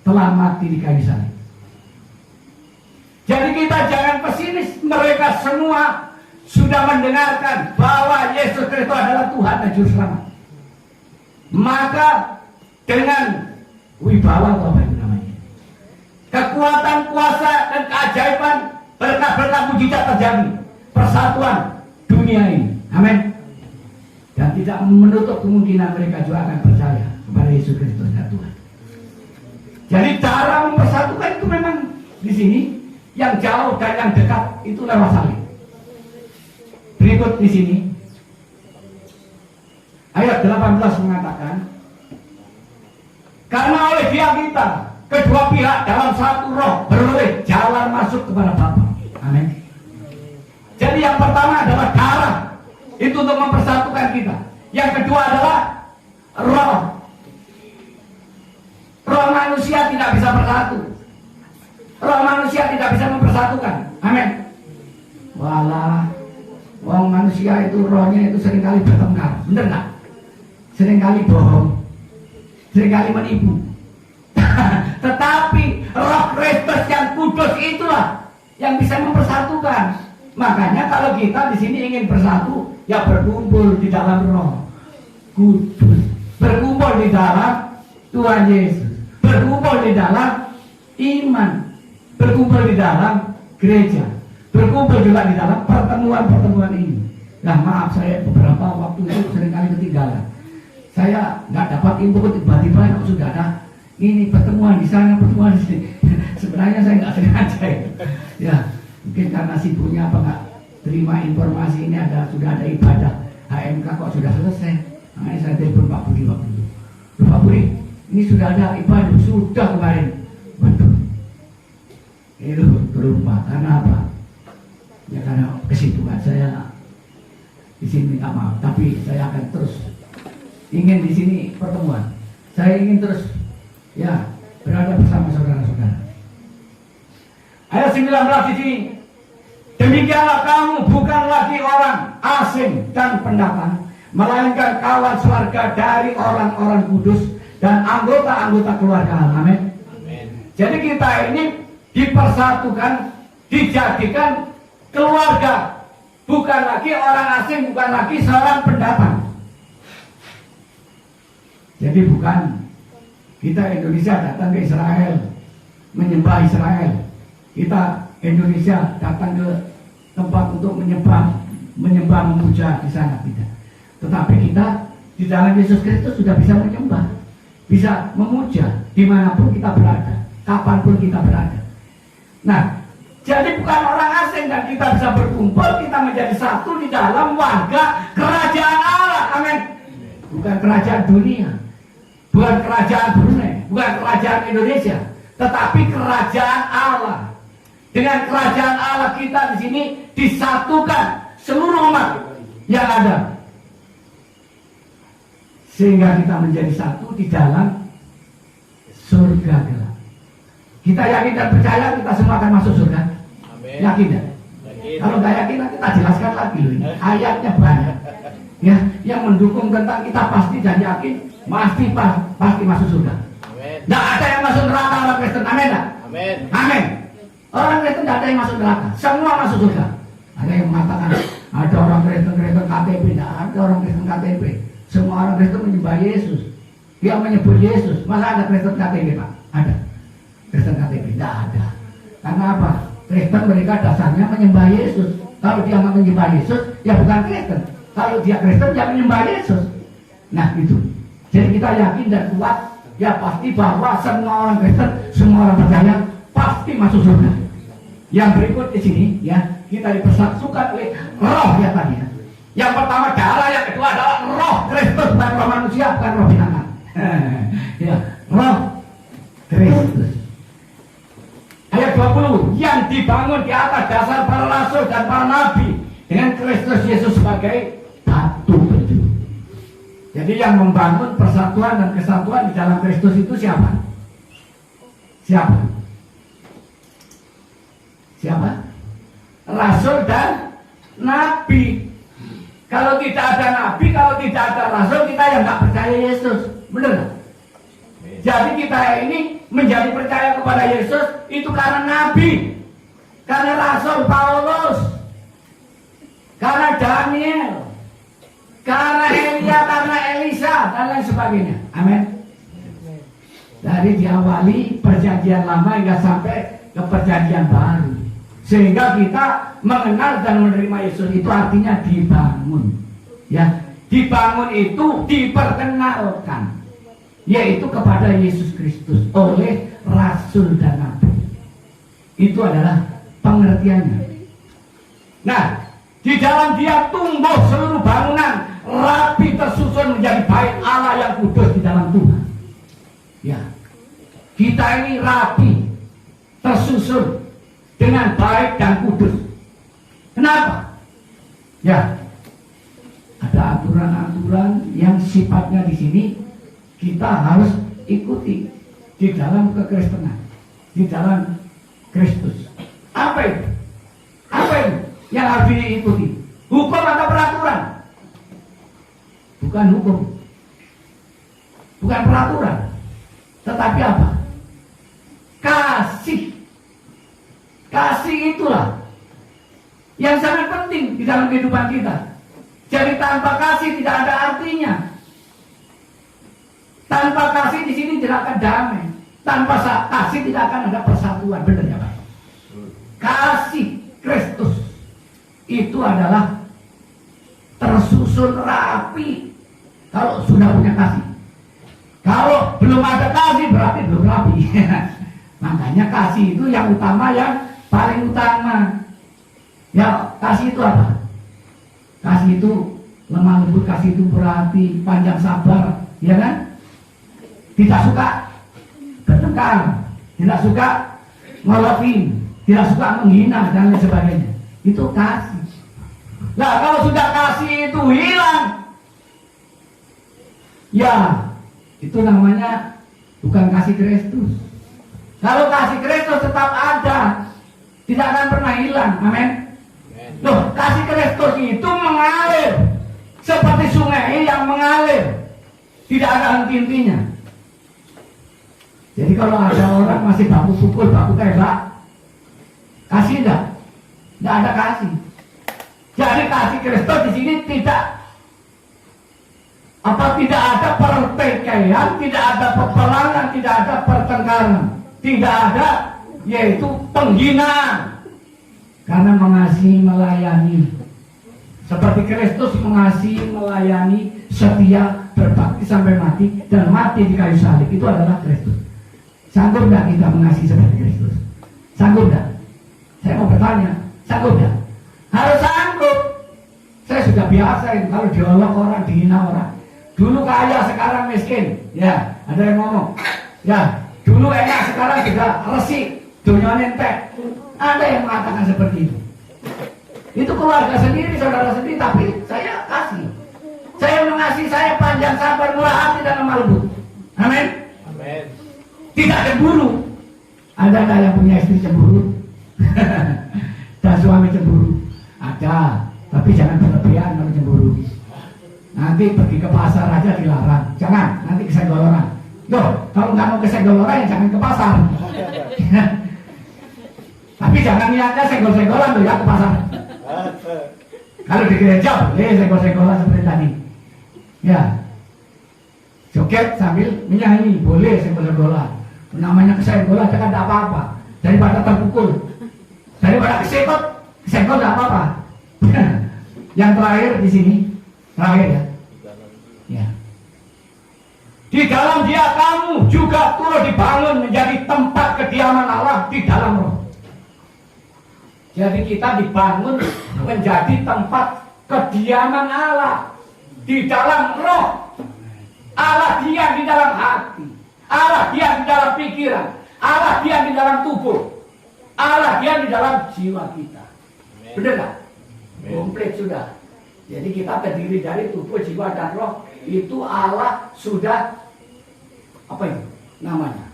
telah mati di kayu salib. Jadi kita jangan pesimis. Mereka semua sudah mendengarkan bahwa Yesus Kristus adalah Tuhan dan Juru Selamat. Maka dengan wibawa atau apa itu namanya, kekuatan, kuasa dan keajaiban, berkat-berkat mujizat terjadi. Persatuan dunia ini. Amin. Dan tidak menutup kemungkinan mereka juga akan percaya kepada Yesus Kristus dan Tuhan. Jadi cara mempersatukan itu memang di sini, yang jauh dan yang dekat itu lewat salib. Berikut di sini ayat 18 mengatakan, karena oleh dia kita kedua pihak dalam satu roh beroleh jalan masuk kepada Bapa. Amin. Jadi yang pertama adalah darah, itu untuk mempersatukan kita. Yang kedua adalah roh. Roh manusia tidak bisa bersatu. Roh manusia tidak bisa mempersatukan. Amin. Walah, wong manusia itu rohnya itu seringkali bertengkar, bener nggak? Seringkali bohong, seringkali menipu. Tetapi roh Kristus yang kudus itulah yang bisa mempersatukan. Makanya kalau kita di sini ingin bersatu, ya berkumpul di dalam roh kudus, berkumpul di dalam Tuhan Yesus, berkumpul di dalam iman, berkumpul di dalam gereja, berkumpul juga di dalam pertemuan-pertemuan ini. Nah maaf, saya beberapa waktu itu seringkali ketinggalan. Saya nggak dapat info, tiba-tiba sudah ada ini pertemuan di sana, pertemuan di sini. Sebenarnya saya nggak sengaja ya, mungkin karena sibuknya apa nggak terima informasi ini sudah ada ibadah HMK kok sudah selesai. Makanya saya telepon Pak Budi waktu itu. Pak Budi, ini sudah ada ibadah, sudah kemarin. Waduh, itu berubah karena apa? Ya karena kesibukan saya di sini minta maaf, tapi saya akan terus ingin di sini pertemuan. Saya ingin terus ya berada bersama saudara-saudara. Ayat 19 di sini. Demikianlah kamu bukan lagi orang asing dan pendatang, melainkan kawan sewarga dari orang-orang kudus dan anggota-anggota keluarga Allah. Amin. Jadi kita ini dipersatukan, dijadikan keluarga, bukan lagi orang asing, bukan lagi seorang pendatang. Jadi bukan kita Indonesia datang ke Israel menyembah Israel, kita Indonesia datang ke tempat untuk menyembah memuja di sana, tidak. Tetapi kita di dalam Yesus Kristus sudah bisa menyembah, bisa memuja dimanapun kita berada, kapanpun kita berada. Nah, jadi bukan orang asing dan kita bisa berkumpul, kita menjadi satu di dalam warga kerajaan Allah. Amin. Bukan kerajaan dunia, bukan kerajaan Brunei, bukan kerajaan Indonesia, tetapi kerajaan Allah. Dengan kerajaan Allah kita di sini disatukan seluruh umat yang ada, sehingga kita menjadi satu di dalam surga gelap. Kita yakin dan percaya kita semua akan masuk surga. Amin. Yakin ya? Kalau nggak yakin kita jelaskan lagi loh. Ayatnya banyak. Ya, yang mendukung tentang kita pasti dan yakin pasti masuk surga. Tidak ada yang masuk neraka orang Kristen. Amin. Amin. Amin. Orang Kristen tidak ada yang masuk neraka. Semua masuk surga. Ada yang mengatakan ada orang Kristen KTP. Tidak ada orang Kristen KTP. Semua orang Kristen menyembah Yesus. Dia menyebut Yesus. Masa ada Kristen KTP, Pak? Ada. Kristen KTP tidak ada. Karena apa? Kristen mereka dasarnya menyembah Yesus. Kalau dia nggak menyembah Yesus, ya bukan Kristen. Kalau dia Kristen, dia menyembah Yesus. Nah itu. Jadi kita yakin dan kuat, ya pasti bahwa semua orang Kristen, semua orang percaya pasti masuk surga. Yang berikut di sini, ya kita dipersatukan oleh roh ya tadi. Ya. Yang pertama darah, yang kedua adalah roh Kristus, bukan roh manusia, bukan roh binatang. Ya, roh Kristus. Ayat 20, yang dibangun di atas dasar para rasul dan para nabi dengan Kristus Yesus sebagai batu penjuru. Jadi yang membangun persatuan dan kesatuan di dalam Kristus itu siapa? Siapa? Siapa? Rasul dan nabi. Kalau tidak ada nabi, kalau tidak ada rasul, kita yang nggak percaya Yesus. Benar nggak? Jadi kita ini menjadi percaya kepada Yesus itu karena nabi, karena Rasul Paulus, karena Daniel, karena Elia, karena Elisa, dan lain sebagainya. Amin. Dari diawali perjanjian lama hingga sampai ke perjanjian baru, sehingga kita mengenal dan menerima Yesus itu artinya dibangun. Ya, dibangun itu diperkenalkan, yaitu kepada Yesus Kristus oleh Rasul dan Nabi. Itu adalah pengertiannya. Nah, di dalam dia tumbuh seluruh bangunan rapi tersusun menjadi bait Allah yang kudus di dalam Tuhan. Ya, kita ini rapi tersusun dengan baik dan kudus. Kenapa? Ya, ada aturan-aturan yang sifatnya di sini kita harus ikuti di dalam kekristenan, di dalam Kristus. Apa itu? Apa itu yang harus diikuti? Hukum atau peraturan? Bukan hukum, bukan peraturan, tetapi apa? Kasih. Kasih itulah yang sangat penting di dalam kehidupan kita. Jadi tanpa kasih tidak ada artinya. Tanpa kasih di sini tidak akan damai. Tanpa kasih tidak akan ada persatuan. Benar ya Pak? Kasih Kristus itu adalah tersusun rapi. Kalau sudah punya kasih. Kalau belum ada kasih berarti belum rapi. Makanya kasih itu yang utama, yang paling utama. Ya, kasih itu apa? Kasih itu lemah lembut, kasih itu berarti panjang sabar, ya kan? Tidak suka bertengkar, tidak suka ngolokin, tidak suka menghina dan lain sebagainya. Itu kasih. Nah, kalau sudah kasih itu hilang, ya itu namanya bukan kasih Kristus. Kalau kasih Kristus tetap ada, tidak akan pernah hilang. Amin. Loh, kasih Kristus itu mengalir seperti sungai yang mengalir, tidak ada henti-hentinya. Jadi kalau ada orang masih baku pukul, baku tembak, kasih enggak? Enggak ada kasih. Jadi kasih Kristus di sini tidak ada pertikaian, tidak ada peperangan, tidak ada pertengkaran, tidak ada yaitu penghinaan. Karena mengasihi, melayani, seperti Kristus mengasihi, melayani, setia, berbakti sampai mati, dan mati di kayu salib. Itu adalah Kristus. Sanggup nggak kita mengasihi seperti Kristus? Sanggup nggak? Saya mau bertanya, sanggup nggak? Harus sanggup. Saya sudah biasa itu kalau diolok orang, dihina orang. Dulu kaya, sekarang miskin. Ya, ada yang ngomong. Ya, dulu enak, sekarang juga resik. Dunia nentek. Ada yang mengatakan seperti itu. Itu keluarga sendiri, saudara sendiri, tapi saya kasih. Saya mengasihi, saya panjang sabar, murah hati dan lemah lembut. Amin. Amin. Tidak cemburu. Ada nggak yang punya istri cemburu? Dan suami cemburu? Ada. Tapi jangan berlebihan kalau cemburu. Nanti pergi ke pasar aja dilarang. Jangan, nanti kesenggol orang. Loh, kalau nggak mau kesenggol orang ya jangan ke pasar. Tapi jangan niatnya senggol-senggolan tuh ya ke pasar. Kalau di gereja boleh senggol-senggolan seperti tadi. Ya, joget sambil menyanyi boleh senggol-senggolan. Namanya kesenggolan kan tidak apa-apa. Daripada terpukul, daripada kesenggol tidak apa-apa. Yang terakhir di sini, terakhir ya. Ya. Di dalam dia kamu juga turut dibangun menjadi tempat kediaman Allah di dalam roh. Jadi kita dibangun menjadi tempat kediaman Allah di dalam roh. Allah diam di dalam hati, Allah diam di dalam pikiran, Allah diam di dalam tubuh, Allah diam di dalam jiwa kita. Benar nggak? Komplit sudah. Jadi kita terdiri dari tubuh, jiwa dan roh Itu Allah sudah apa itu namanya?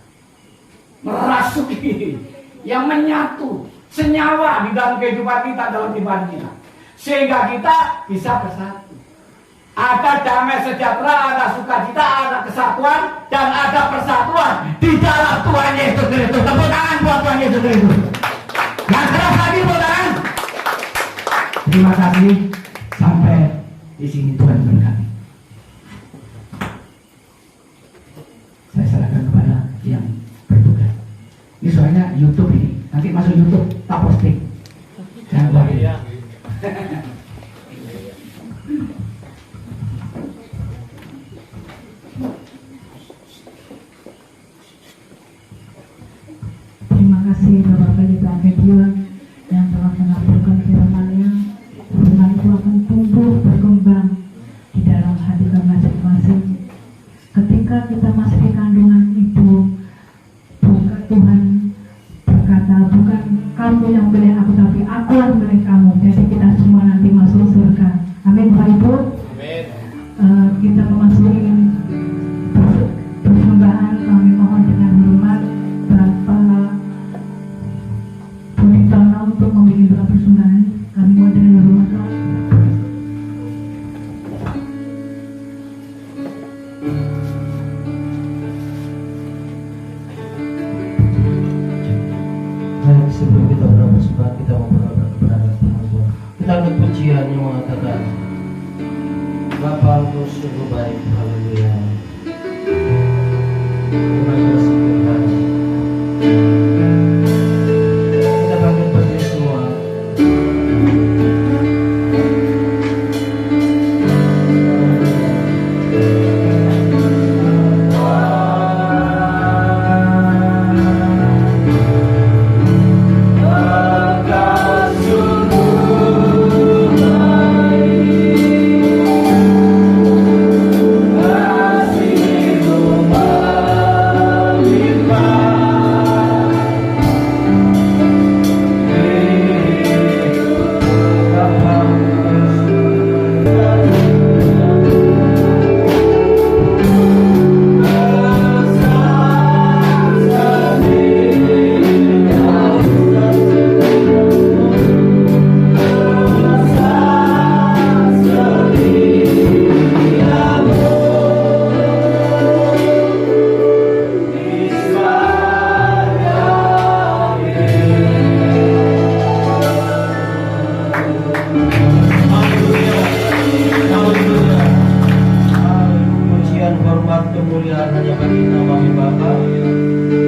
Merasuki, yang menyatu, senyawa di dalam kehidupan kita, dalam ibadah kita, sehingga kita bisa bersatu. Ada damai sejahtera, ada sukacita, ada kesatuan, dan ada persatuan di dalam Tuhan Yesus Kristus. Tepuk tangan buat Tuhan Yesus Kristus. Yang keras lagi tepuk tangan. Terima kasih. Sampai di sini Tuhan berkati. Saya serahkan kepada yang bertugas. Ini soalnya YouTube ini. Nanti masuk YouTube, tak posting. Jangan lupa. Terima kasih Bapak Pendeta Gideon yang telah menampilkan firman-Nya. Firman itu akan tumbuh berkembang di dalam hati kita masing-masing. Ketika kita masih di kandungan ibu, bukan Tuhan berkata, bukan kamu yang milih aku, tapi aku yang milih kamu. Jadi kita semua nanti masuk surga. Amin Bapak Ibu. Amin. Kita memasuki persembahan. Kami mohon dengan hormat Bapak Budi Tono untuk memilih doa persembahan. Kami mohon dengan hormat. Baik, sebelum kita berdoa, kita mau berdoa kepada Tuhan. Kita ada pujian yang mengatakan, Bapa Engkau sungguh baik, haleluya. Terima kasih Tuhan. Kita panggil berdiri semua. Pujian, hormat, kemuliaan hanya bagi nama-Mu Bapa.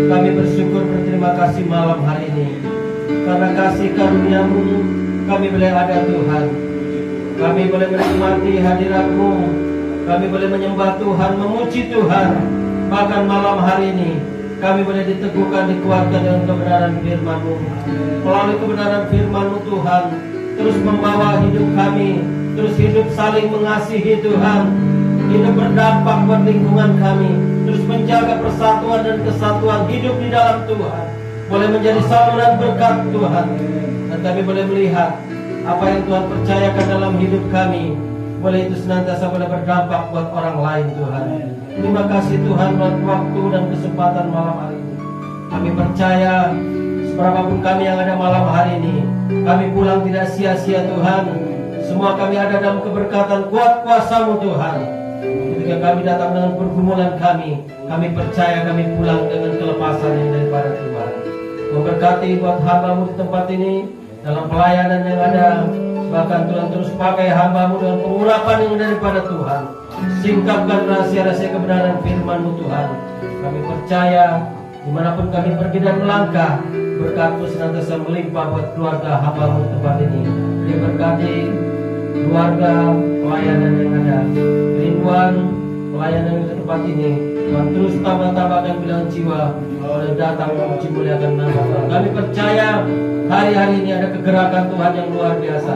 Kami bersyukur, berterima kasih malam hari ini. Karena kasih karunia-Mu, kami boleh ada Tuhan. Kami boleh menikmati hadirat-Mu. Kami boleh menyembah Tuhan, memuji Tuhan. Bahkan malam hari ini, kami boleh diteguhkan, dikuatkan dengan kebenaran firman-Mu. Melalui kebenaran firman-Mu Tuhan, terus membawa hidup kami, terus hidup saling mengasihi Tuhan, hidup berdampak buat lingkungan kami, terus menjaga persatuan dan kesatuan hidup di dalam Tuhan, boleh menjadi saluran berkat Tuhan. Dan kami boleh melihat apa yang Tuhan percayakan dalam hidup kami, boleh itu senantiasa boleh berdampak buat orang lain Tuhan. Terima kasih Tuhan buat waktu dan kesempatan malam hari ini. Kami percaya seberapapun kami yang ada malam hari ini, kami pulang tidak sia-sia Tuhan. Semua kami ada dalam keberkatan kuat kuasa-Mu Tuhan. Ketika kami datang dengan pergumulan kami percaya kami pulang dengan kelepasan yang daripada Tuhan. Memberkati buat hamba-Mu di tempat ini, dalam pelayanan yang ada. Bahkan Tuhan terus pakai hamba-Mu dengan pengurapan yang daripada Tuhan. Singkapkan rahasia-rahasia kebenaran firman-Mu Tuhan. Kami percaya dimanapun kami pergi dan melangkah, berkat-Mu senantiasa melimpah buat keluarga hamba-Mu di tempat ini. Diberkati keluarga, pelayanan yang ada, kerinduan pelayanan di tempat ini. Tuhan terus tambah-tambahkan bilangan jiwa oleh datang memuji muliakan nama Tuhan. Kami percaya hari-hari ini ada kegerakan Tuhan yang luar biasa.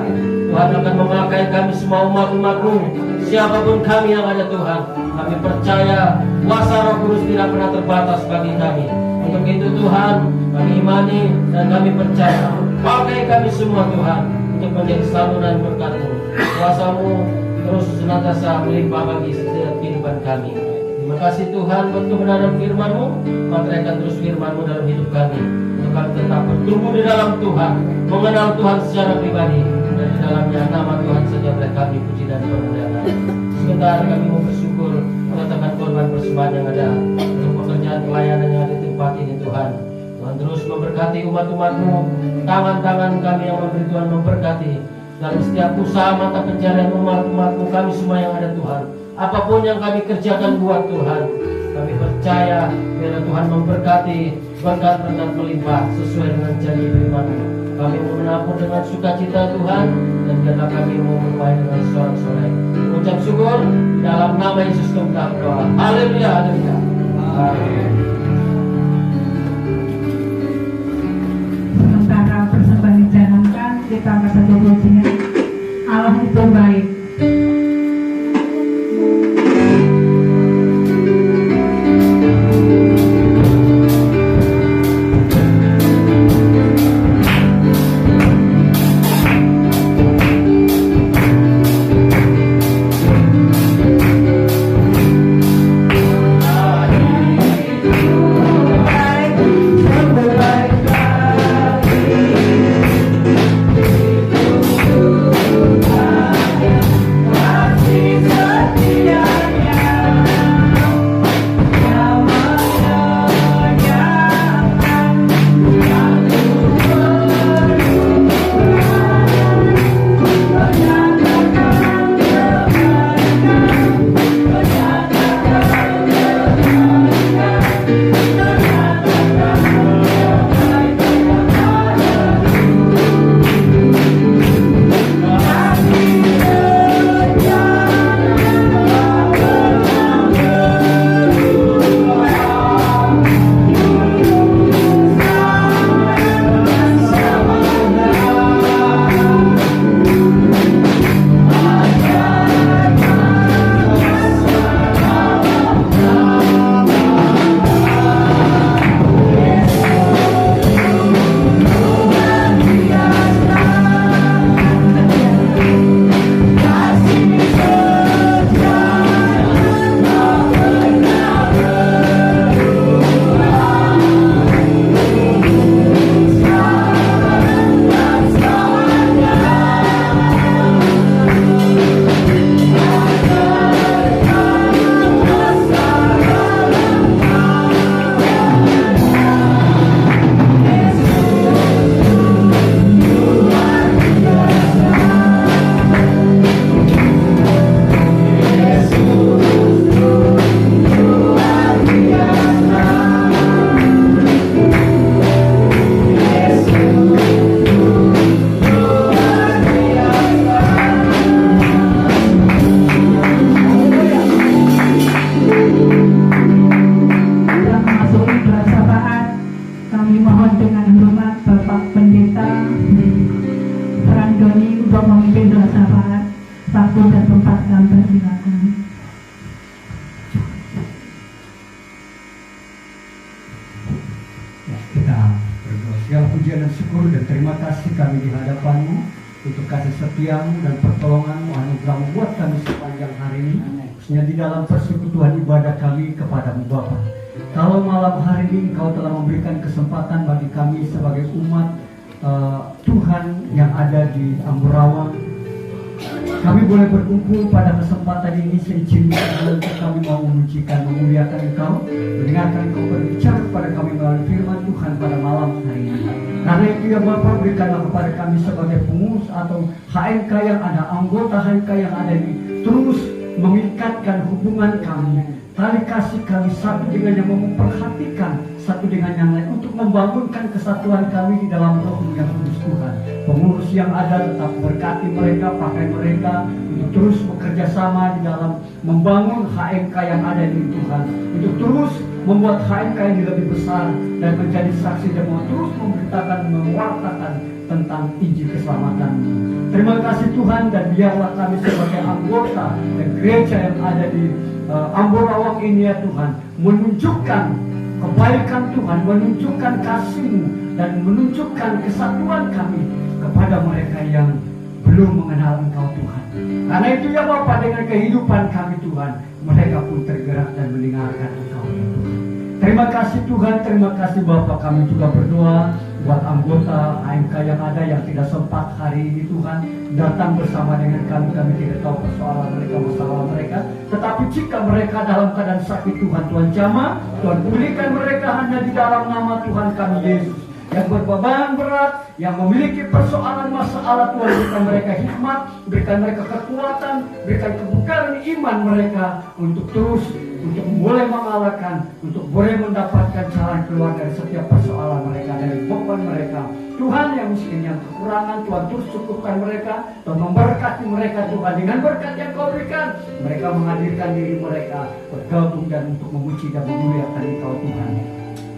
Tuhan akan memakai kami semua umat-umat-Mu, siapapun kami yang ada Tuhan. Kami percaya kuasa Roh Kudus tidak pernah terbatas bagi kami. Untuk itu Tuhan, kami imani dan kami percaya, pakai kami semua Tuhan untuk menjadi saluran berkat-Mu. Kuasa-Mu terus senantiasa melimpah bagi setiap kehidupan kami. Terima kasih Tuhan buat kebenaran firman-Mu. Patraikan terus firman-Mu dalam hidup kami, untuk kami tetap bertumbuh di dalam Tuhan, mengenal Tuhan secara pribadi, dan di dalamnya nama Tuhan saja oleh kami puji dan permuliaan. Sebentar kami mau bersyukur mengatakan korban persembahan yang ada untuk pekerjaan pelayanan yang ada di tempat ini Tuhan. Tuhan terus memberkati umat-umat-Mu, tangan-tangan kami yang memberi Tuhan memberkati dalam setiap usaha mata pencarian umat-umat-Mu kami semua yang ada Tuhan. Apapun yang kami kerjakan buat Tuhan, kami percaya biarlah Tuhan memberkati, berkat-berkat melimpah sesuai dengan janji firman-Mu. Kami mau menabur dengan sukacita Tuhan, dan biarlah kami mau menuai dengan sorak-sorai. Ucap syukur dalam nama Yesus kami berdoa. Haleluya, haleluya. Amin. Sementara persembahan dijalankan, kita akan saja pujian Allah itu baik. Setiamu dan pertolonganmu, anugerahmu buat kami sepanjang hari ini, khususnya di dalam persekutuan ibadah kami kepadamu Bapa. Kalau malam hari ini Engkau telah memberikan kesempatan bagi kami sebagai umat Tuhan yang ada di Amburawa, kami boleh berkumpul pada kesempatan ini seizinnya untuk kami mau memujikan, memuliakan Engkau, mendengarkan Engkau berbicara kepada kami melalui firman Tuhan pada malam hari ini. Karena itu ya Bapak, berikanlah kepada kami sebagai pengurus atau HMK yang ada, anggota HMK yang ada ini, terus mengikatkan hubungan kami, tali kasih kami satu dengan yang memperhatikan satu dengan yang lain untuk membangunkan kesatuan kami di dalam roh yang kudus Tuhan. Pengurus yang ada tetap berkati mereka, pakai mereka untuk terus bekerja sama di dalam membangun HMK yang ada di Tuhan, untuk terus membuat HMK ini lebih besar dan menjadi saksi dan mau terus memberitakan, mewartakan tentang Injil keselamatan. Terima kasih Tuhan, dan biarlah kami sebagai anggota dan gereja yang ada di Amburawa ini ya Tuhan, menunjukkan kebaikan Tuhan, menunjukkan kasih-Mu dan menunjukkan kesatuan kami kepada mereka yang belum mengenal Engkau Tuhan. Karena itu ya Bapa, dengan kehidupan kami Tuhan, mereka pun tergerak dan mendengarkan Engkau ya Tuhan. Terima kasih Tuhan, terima kasih Bapa. Kami juga berdoa buat anggota AMK yang ada yang tidak sempat hari ini Tuhan datang bersama dengan kami. Kami tidak tahu persoalan mereka, masalah mereka. Tetapi jika mereka dalam keadaan sakit Tuhan, Tuhan jamah, Tuhan pulihkan mereka hanya di dalam nama Tuhan kami Yesus. Yang berbeban berat, yang memiliki persoalan masalah, Tuhan berikan mereka hikmat, berikan mereka kekuatan, berikan kebukaran iman mereka untuk terus, untuk boleh mengalahkan, untuk boleh mendapatkan jalan keluar dari setiap persoalan mereka, dari beban mereka. Tuhan yang miskin, yang kekurangan, Tuhan terus cukupkan mereka, Tuhan memberkati mereka Tuhan. Dengan berkat yang Kau berikan, mereka menghadirkan diri mereka, bergabung dan untuk memuji dan memuliakan Engkau Tuhan.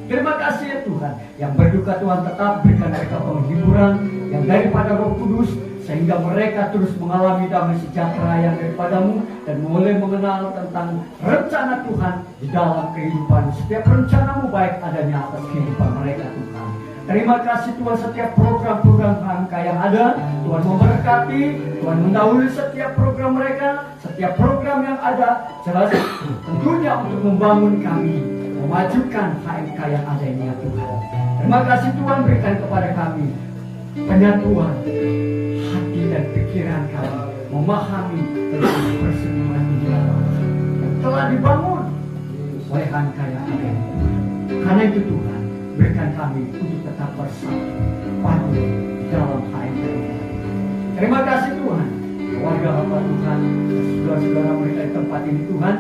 Terima kasih ya Tuhan. Yang berduka Tuhan tetap berikan mereka penghiburan yang daripada Roh Kudus, sehingga mereka terus mengalami damai sejahtera yang daripadamu dan mulai mengenal tentang rencana Tuhan di dalam kehidupan. Setiap rencanamu baik adanya atas kehidupan mereka Tuhan. Terima kasih Tuhan, setiap program-program AMK yang ada, Tuhan memberkati, Tuhan mendahului setiap program mereka, setiap program yang ada, jelas tentunya untuk membangun kami, memajukan HMK yang ada ini ya Tuhan. Terima kasih Tuhan, berikan kepada kami penyatuan hati dan pikiran kami, memahami tentang persetujuan ini yang telah dibangun oleh HMK yang ada ini. Karena itu Tuhan, berikan kami untuk tetap bersatu padu dalam HMK ini. Terima kasih Tuhan, keluarga hamba Tuhan, saudara-saudara mereka di tempat ini Tuhan,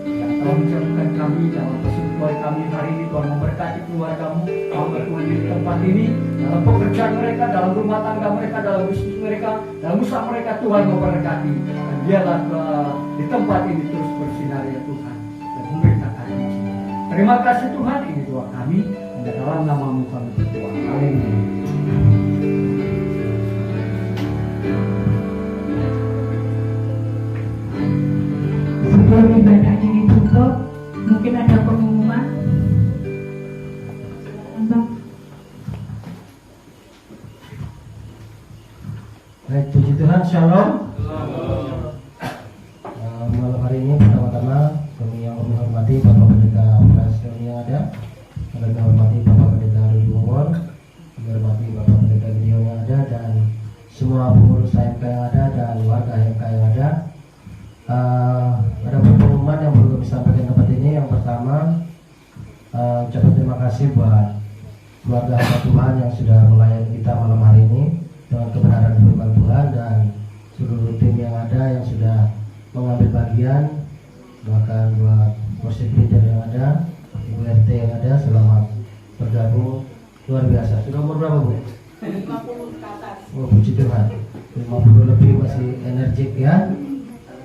yang telah menjauhkan kami dalam persekutuan kami hari ini. Tuhan memberkati keluargamu, hamba Tuhan di tempat ini, dalam pekerjaan mereka, dalam rumah tangga mereka, dalam bisnis mereka, dalam usaha mereka. Tuhan memberkati, dan biarlah di tempat ini terus bersinar ya Tuhan, dan memberitakan Injil. Terima kasih Tuhan, ini doa kami, dan dalam nama-Mu kami berdoa. Haleluya. Sebelum ibadah ini tutup, mungkin ada pengumuman. Baik, puji Tuhan, shalom. Malam hari ini pertama-tama kami yang menghormati Bapak Pendeta Prasetyo yang ada, kami menghormati Bapak Pendeta Rudi Wongor, menghormati Bapak Pendeta Gideon yang ada, dan semua pengurus HMK yang ada dan warga HMK yang ada. Ada pengumuman yang perlu kami sampaikan tempat ini. Yang pertama, ucapkan terima kasih buat keluarga hamba Tuhan yang sudah melayani kita malam hari ini dengan kebenaran firman Tuhan, dan seluruh tim yang ada yang sudah mengambil bagian, bahkan buat worship leader yang ada, Ibu RT yang ada, selamat bergabung, luar biasa. Sudah umur berapa Bu? 50 ke atas. Oh, puji Tuhan, 50 lebih masih energik ya.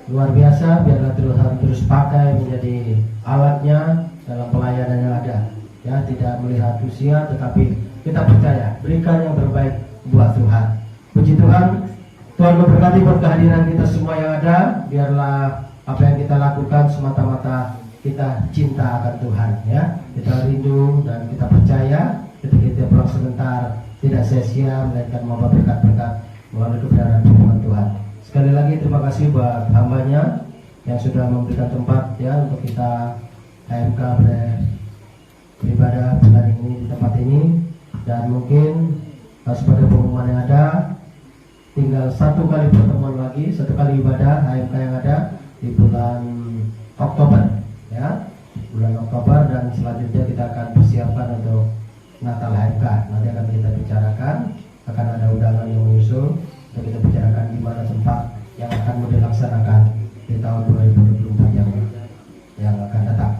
Luar biasa, biarlah Tuhan terus pakai menjadi alatnya dalam pelayanan yang ada ya, tidak melihat usia, tetapi kita percaya berikan yang terbaik buat Tuhan. Puji Tuhan, Tuhan memberkati buat kehadiran kita semua yang ada. Biarlah apa yang kita lakukan semata-mata kita cinta akan Tuhan ya, kita rindu dan kita percaya ketika kita pulang sebentar tidak sia-sia, melainkan membawa berkat-berkat melalui kebenaran firman Tuhan. Sekali lagi terima kasih buat hambanya yang sudah memberikan tempat ya untuk kita HMK beribadah bulan ini di tempat ini. Dan mungkin sebagai pengumuman yang ada, tinggal satu kali pertemuan lagi, satu kali ibadah HMK yang ada di bulan Oktober ya, bulan Oktober, dan selanjutnya kita akan persiapkan untuk Natal HMK. Nanti akan kita bicarakan, akan ada undangan yang menyusul untuk kita bicarakan di mana tempat yang akan dilaksanakan di tahun 2024 yang akan datang.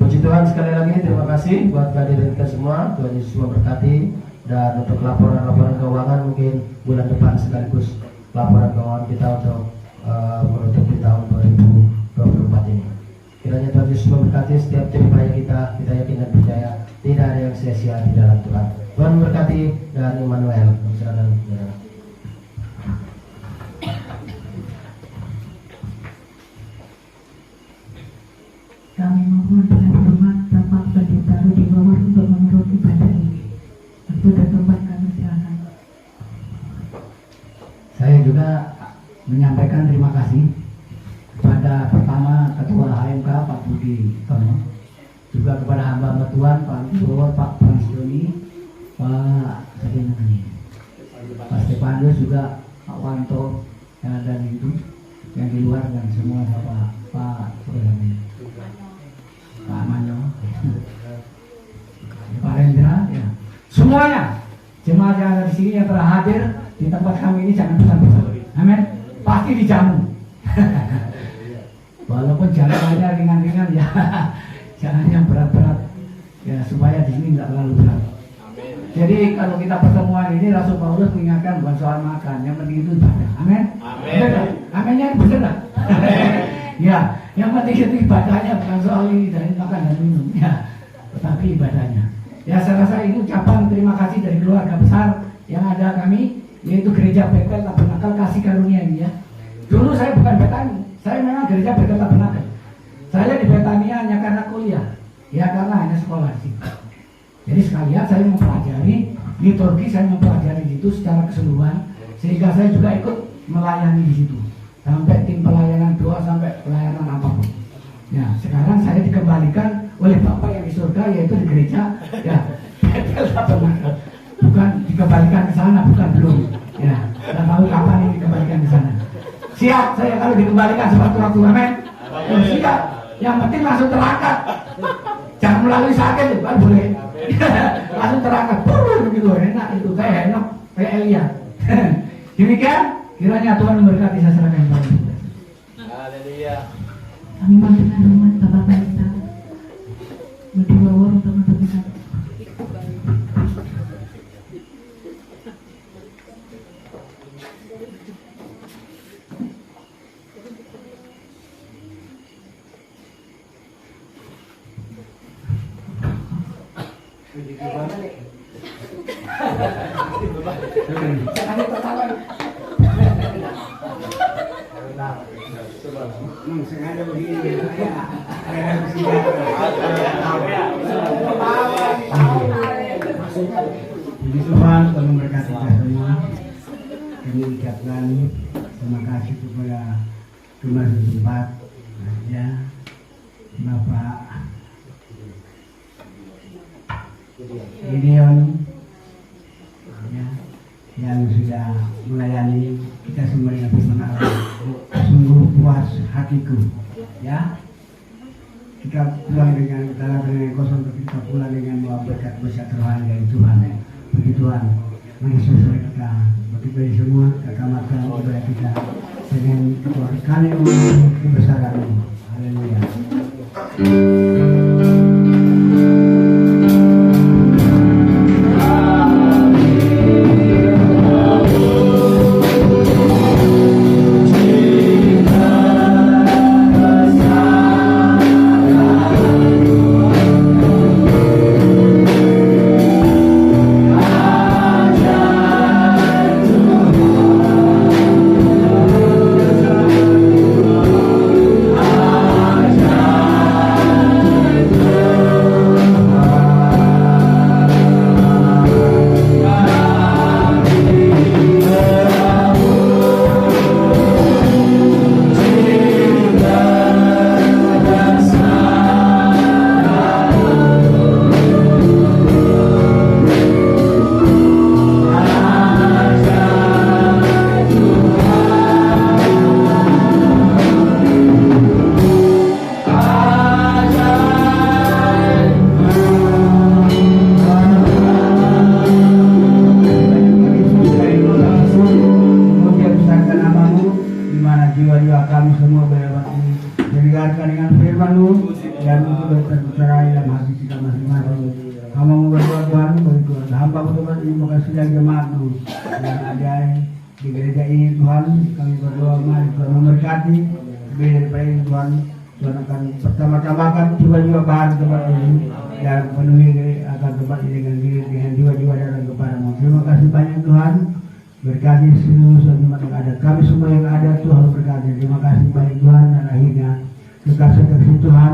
Puji Tuhan, sekali lagi terima kasih buat kehadiran kita semua. Tuhan Yesus memberkati. Dan untuk laporan-laporan keuangan mungkin bulan depan sekaligus laporan keuangan kita untuk menutup di tahun 2024 ini. Kiranya Tuhan Yesus memberkati setiap jeripaya kita yakin dan percaya tidak ada yang sia-sia di dalam Tuhan. Tuhan memberkati dan Immanuel. Kami mohon dengan hormat Bapak Pendeta Rudi Wongor untuk menurut ibadah ini. Itu dan tempat kami silakan. Saya juga juga menyampaikan terima kasih kepada pertama Ketua HMK Pak Budi Tono, juga kepada hamba Tuhan Pak Gubernur Pak Prasetyo, Pak Stefanus, juga Pak Wanto dan itu yang di luar, dan semua Pak Manyo, Pak Rendra, ya. Semuanya jemaat yang ada di sini yang telah hadir di tempat kami ini jangan pesan-pesan. Amin. Pasti dijamu. Walaupun jalanannya ringan-ringan ya, jangan yang berat-berat ya, supaya di sini nggak terlalu berat. Jadi kalau kita pertemuan ini Rasul Paulus mengingatkan bukan soal makan, yang penting itu ibadah. Amin. Aminnya benar nggak? Ya, yang penting itu ibadahnya, bukan soal ini dari makan dan minum ya, tetapi ibadahnya. Ya, saya rasa ini ucapan terima kasih dari keluarga besar yang ada kami, yaitu Gereja Betel Tabernakel Kasih Karunia ini ya. Dulu saya bukan Betani, saya memang Gereja Betel Tabernakel. Saya di Betania hanya karena kuliah, ya karena hanya sekolah di situ. Jadi sekalian saya mempelajari liturgi, saya mempelajari itu secara keseluruhan, sehingga saya juga ikut melayani di situ, sampai tim pelayanan doa, sampai pelayanan apapun. Ya, sekarang saya dikembalikan oleh Bapak yang di surga, yaitu di gereja ya Betel Tabernakel. Bukan dikembalikan ke sana, bukan, belum. Ya, tidak tahu kapan ini dikembalikan ke sana. Siap saya kalau dikembalikan sewaktu-waktu. Amin. Siap. Yang penting langsung terangkat. Jangan melalui sakit tuh, kan boleh. Langsung terangkat. Begitu enak itu, kayak enak, kayak Elia. Demikian kiranya Tuhan memberkati, saya serahkan kepada Tuhan. Haleluya. Kami mendengar rumah Bapak kita berdua untuk kita. Sengaja begini Jadi Tuhan tolong memberkati kita semua. Kami ucapkan terima kasih kepada Tuhan tempat ya, Bapak Gideon ya, yang sudah melayani kita semua dengan firman Allah. Sungguh puas hatiku ya. Kita pulang dengan tangan dengan kosong, tapi kita pulang dengan bawa berkat rohani dari Tuhan. Bagi Tuhan menyesuaikan kita, bagi semua kekamatkan kepada kita dengan keluarkan yang kebesaran-Mu. Haleluya. Berkati seluruh jemaat yang ada, kami semua yang ada, Tuhan berkati. Terima kasih banyak Tuhan, dan akhirnya kekasih Tuhan,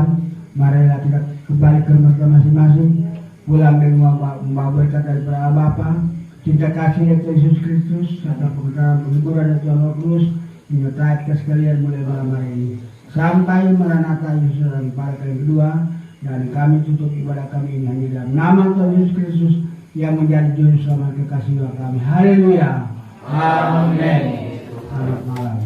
marilah kita kembali ke rumah masing-masing, pulang dengan membawa berkat daripada Bapa, cinta kasih dari Yesus Kristus, serta penghiburan dari Tuhan Roh Kudus menyertai kita sekalian mulai malam hari ini sampai Maranatha Yesus dalam pada kali kedua, dan kami tutup ibadah kami ini hanya dalam nama Tuhan Yesus Kristus yang menjadi juru selamat kekasih kami. Haleluya. Amin. Selamat malam.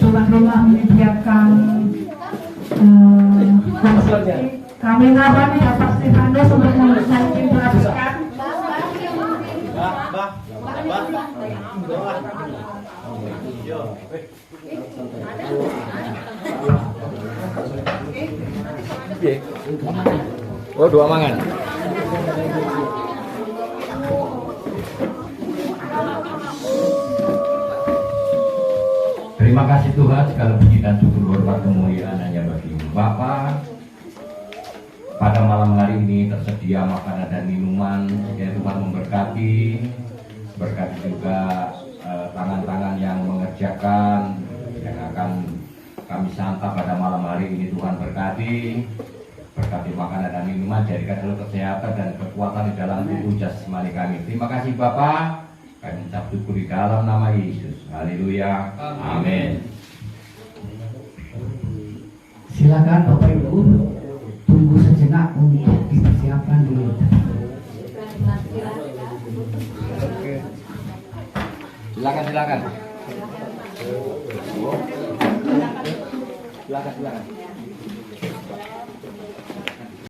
Tuhan rumah menyediakan kami ngawan ya pasti Anda sudah menaiki perhatikan. Oh, dua mangan. Terima kasih Tuhan, segala puji dan syukur hormat kemuliaan hanya bagi Bapa. Pada malam hari ini tersedia makanan dan minuman, sehingga Tuhan memberkati, berkati juga tangan-tangan yang mengerjakan yang akan kami santap pada malam hari ini. Tuhan berkati makanan dan minuman, jadikan selalu kesehatan dan kekuatan di dalam tubuh jasmani kami. Terima kasih Bapa, kami ucap syukur di dalam nama Yesus. Haleluya. Amin. Silakan Bapak Ibu tunggu sejenak untuk dipersiapkan dulu. Silakan. Silakan.